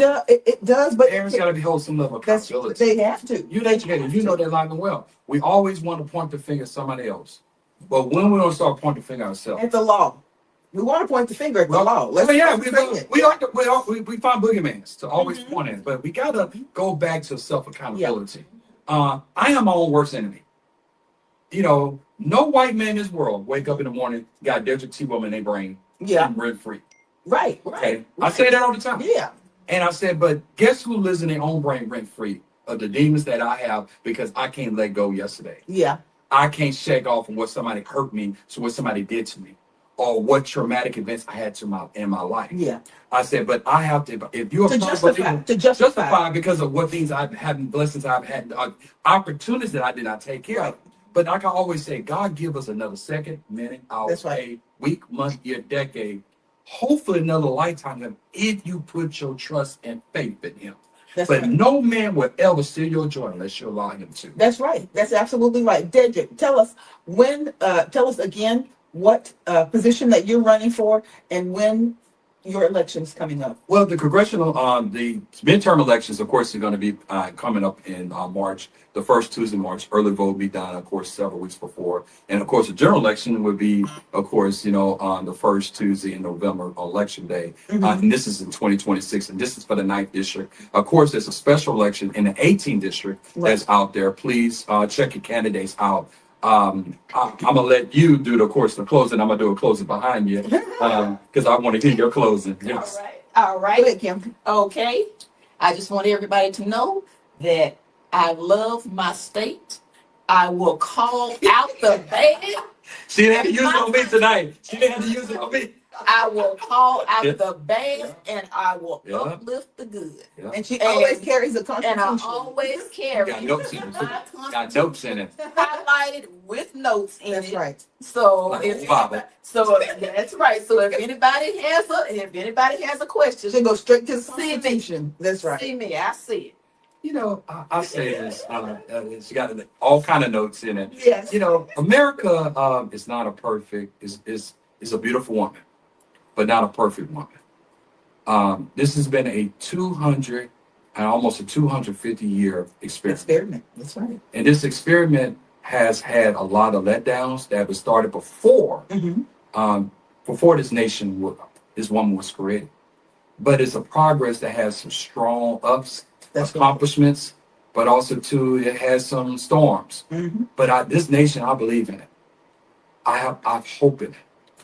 does, but parents got to be hold some level of accountability. They have to. You're educated. You know that live and well. We always want to point the finger at somebody else. But when we don't start pointing the finger at ourselves? At the law. We want to point the finger at the law. We find boogeymans to always point at, but we got to go back to self-accountability. I am my own worst enemy. No white man in this world wake up in the morning, got Deddrick T in their brain, rent free. Right. Okay. I say that all the time. Yeah. And I said, but guess who lives in their own brain rent free? Of the demons that I have because I can't let go yesterday. Yeah. I can't shake off from what somebody hurt me, so what somebody did to me, or what traumatic events I had in my life. Yeah. I said, but I have to, if you're to justify because of what things I've had, blessings I've had, opportunities that I did not take care of. But like I always say, God give us another second, minute, hour, day, week, month, year, decade, hopefully another lifetime if you put your trust and faith in him. That's but right. no man will ever steal your joy unless you allow him to. That's right. That's absolutely right. Deddrick, tell us tell us again what position that you're running for and when your election's coming up. Well, the the midterm elections, of course, are going to be coming up in March. The first Tuesday in March. Early vote will be done, of course, several weeks before. And of course, the general election would be, of course, on the first Tuesday in November, election day. And this is in 2026, and this is for the 9th district. Of course, there's a special election in the 18th district that's out there. Please check your candidates out. I'm gonna let you do the closing. I'm gonna do a closing behind you because I want to hear your closing. Yes. All right. Go ahead, Kim. Okay. I just want everybody to know that I love my state. I will call out the bad. She didn't have to use it on me tonight. She didn't have to use it on me. I will call out the bad and I will uplift the good. Yeah. And she always carries a And Constitution. I always carry Got notes in it. Got notes in it. highlighted with notes in That's it. right. So Like if Bible. that's right. So if anybody has a question, She goes straight to the See me. Constitution. That's right. see me. I see it. I say this. It's got all kind of notes in it. Yes. America is not a perfect. Is a beautiful woman, but not a perfect woman. This has been a 200 and almost a 250-year experiment. That's right. And this experiment has had a lot of letdowns that was started before this this woman was created. But it's a progress that has some strong ups, accomplishments, but also too it has some storms. But this nation, I believe in it. I have hope in it.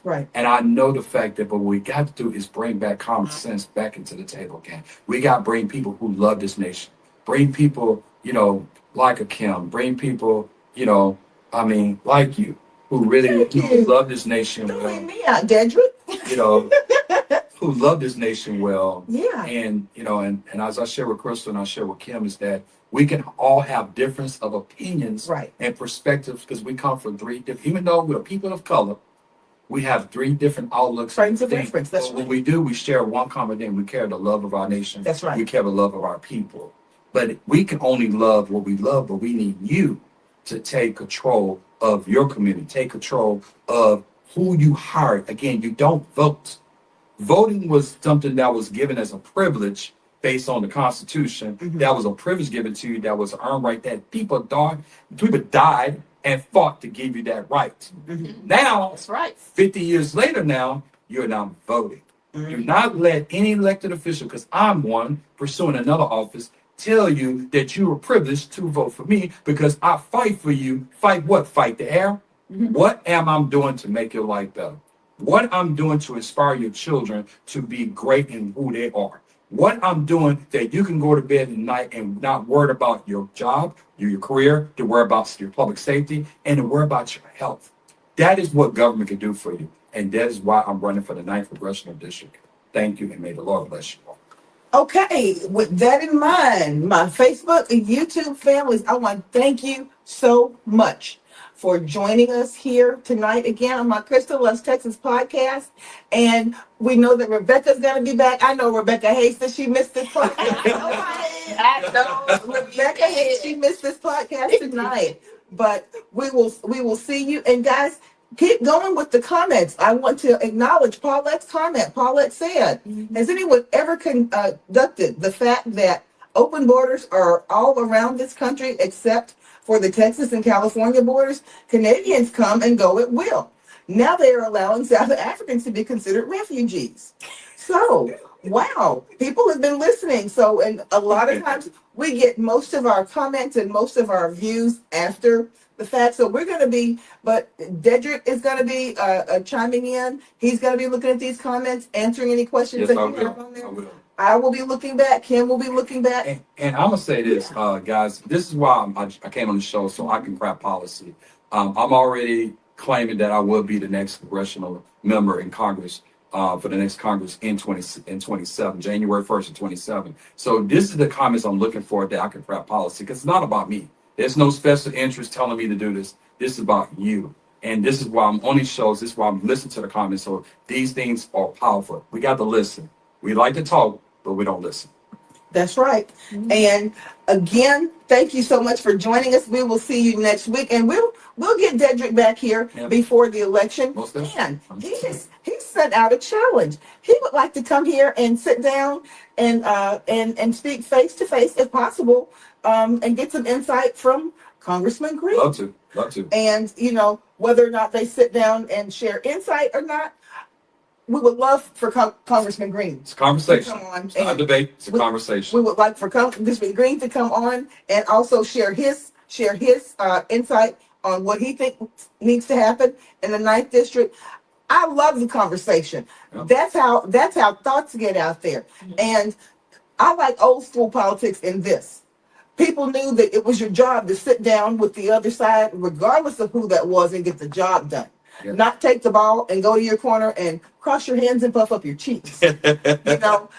Right. And I know the fact that what we got to do is bring back common sense back into the table again. We got to bring people who love this nation. Bring people, like a Kim. Bring people, like you, who really love this nation Don't well. leave me out, Deddrick. Who love this nation well. Yeah. And, and as I share with Crystal and I share with Kim is that we can all have difference of opinions and perspectives because we come from three different, even though we're people of color, we have three different outlooks. Frames of reference. That's right. What we do, we share one common thing. We care the love of our nation. That's right. We care the love of our people. But we can only love what we love, but we need you to take control of your community, take control of who you hire. Again, you don't vote. Voting was something that was given as a privilege based on the Constitution. That was a privilege given to you that was an earned right that people died and fought to give you that right. Now, That's right. 50 years later now, you're now voting. Do not let any elected official, because I'm one pursuing another office, tell you that you are privileged to vote for me because I fight for you. Fight what? Fight the air? What am I doing to make your life better? What I'm doing to inspire your children to be great in who they are? What I'm doing that you can go to bed at night and not worry about your job, your career, to worry about your public safety, and to worry about your health. That is what government can do for you. And that is why I'm running for the 9th Congressional District. Thank you, and may the Lord bless you all. Okay, with that in mind, my Facebook and YouTube families, I want to thank you so much for joining us here tonight again on my Crystal Loves Texas podcast. And we know that Rebecca's going to be back. I know Rebecca hates that she missed this podcast. I know. Rebecca hates she missed this podcast tonight. But we will see you. And guys, keep going with the comments. I want to acknowledge Paulette's comment. Paulette said, has anyone ever conducted the fact that open borders are all around this country except for the Texas and California borders? Canadians come and go at will. Now they are allowing South Africans to be considered refugees. So, wow, people have been listening. So, and a lot of times we get most of our comments and most of our views after the fact. So we're going to be, but Deddrick is going to be chiming in. He's going to be looking at these comments, answering any questions that you have on there. I will be looking back. Kim will be looking back. And I'm going to say this, guys. This is why I came on the show, so I can craft policy. I'm already claiming that I will be the next congressional member in Congress for the next Congress in 27, January 1st of 27. So this is the comments I'm looking for that I can craft policy, because it's not about me. There's no special interest telling me to do this. This is about you. And this is why I'm on these shows. This is why I'm listening to the comments. So these things are powerful. We got to listen. We like to talk, but we don't listen. That's right. And again, thank you so much for joining us. We will see you next week, and we'll get Deddrick back here before the election. And he sent out a challenge. He would like to come here and sit down and speak face to face if possible, and get some insight from Congressman Green. Love to. And whether or not they sit down and share insight or not, we would love for Congressman Green. It's a conversation. To come on. It's not a debate. It's a conversation. We would like for Congressman Green to come on and also share his insight on what he thinks needs to happen in the 9th District. I love the conversation. Yeah. That's how thoughts get out there. And I like old school politics in this. People knew that it was your job to sit down with the other side, regardless of who that was, and get the job done. Yeah. Not take the ball and go to your corner and cross your hands and puff up your cheeks. People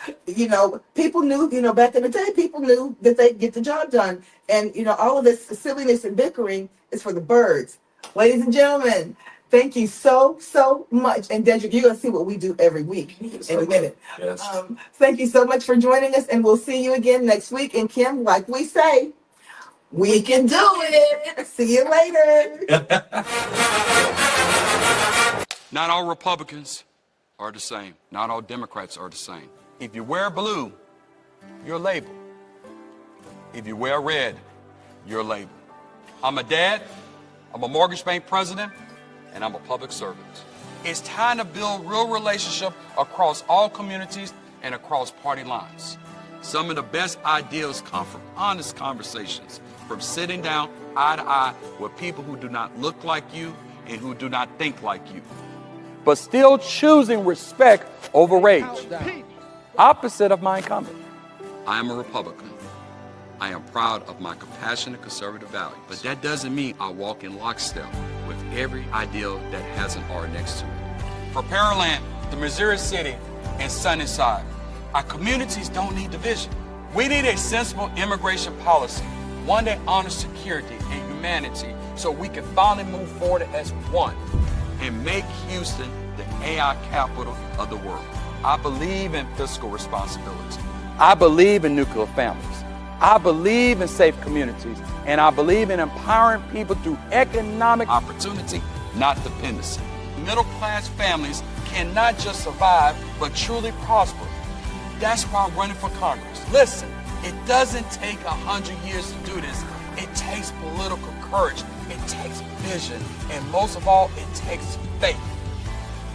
knew, back in the day, people knew that they'd get the job done. And, all of this silliness and bickering is for the birds. Ladies and gentlemen, thank you so much. And Deddrick, you're going to see what we do every week in a minute. Yes. Thank you so much for joining us, and we'll see you again next week. And Kim, like we say, we can do it. See you later. Not all Republicans are the same. Not all Democrats are the same. If you wear blue, you're labeled. If you wear red, you're labeled. I'm a dad, I'm a mortgage bank president, and I'm a public servant. It's time to build real relationship across all communities and across party lines. Some of the best ideas come from honest conversations, from sitting down eye to eye with people who do not look like you and who do not think like you, but still choosing respect over rage. Opposite of my incumbent. I am a Republican. I am proud of my compassionate conservative values, but that doesn't mean I walk in lockstep with every ideal that has an R next to it. For Pearland, the Missouri City, and Sunnyside, our communities don't need division. We need a sensible immigration policy, one that honors security and humanity, so we can finally move forward as one and make Houston the AI capital of the world. I believe in fiscal responsibility. I believe in nuclear families. I believe in safe communities, and I believe in empowering people through economic opportunity, not dependency. Middle-class families cannot just survive, but truly prosper. That's why I'm running for Congress. Listen, it doesn't take 100 years to do this. It takes political courage. It takes vision. And most of all, it takes faith.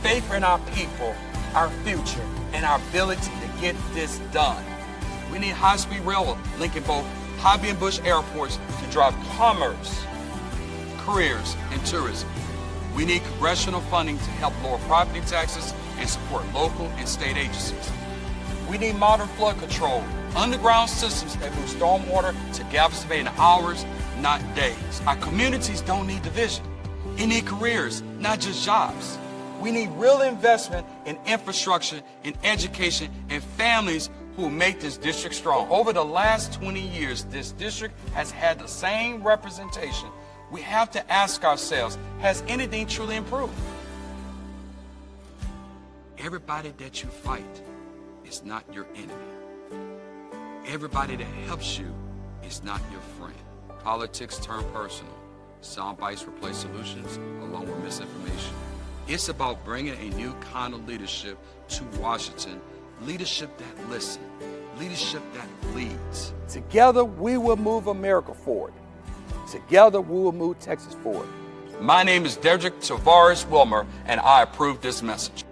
Faith in our people, our future, and our ability to get this done. We need high-speed railroad linking both Hobby and Bush airports to drive commerce, careers, and tourism. We need congressional funding to help lower property taxes and support local and state agencies. We need modern flood control, underground systems that move stormwater to Galveston Bay in hours, not days. Our communities don't need division. They need careers, not just jobs. We need real investment in infrastructure, in education, and families who make this district strong. Over the last 20 years, this district has had the same representation. We have to ask ourselves, has anything truly improved? Everybody that you fight is not your enemy. Everybody that helps you is not your friend. Politics turn personal. Sound bites replace solutions along with misinformation. It's about bringing a new kind of leadership to Washington. Leadership that listens. Leadership that leads. Together, we will move America forward. Together, we will move Texas forward. My name is Deddrick T. Wilmer, and I approve this message.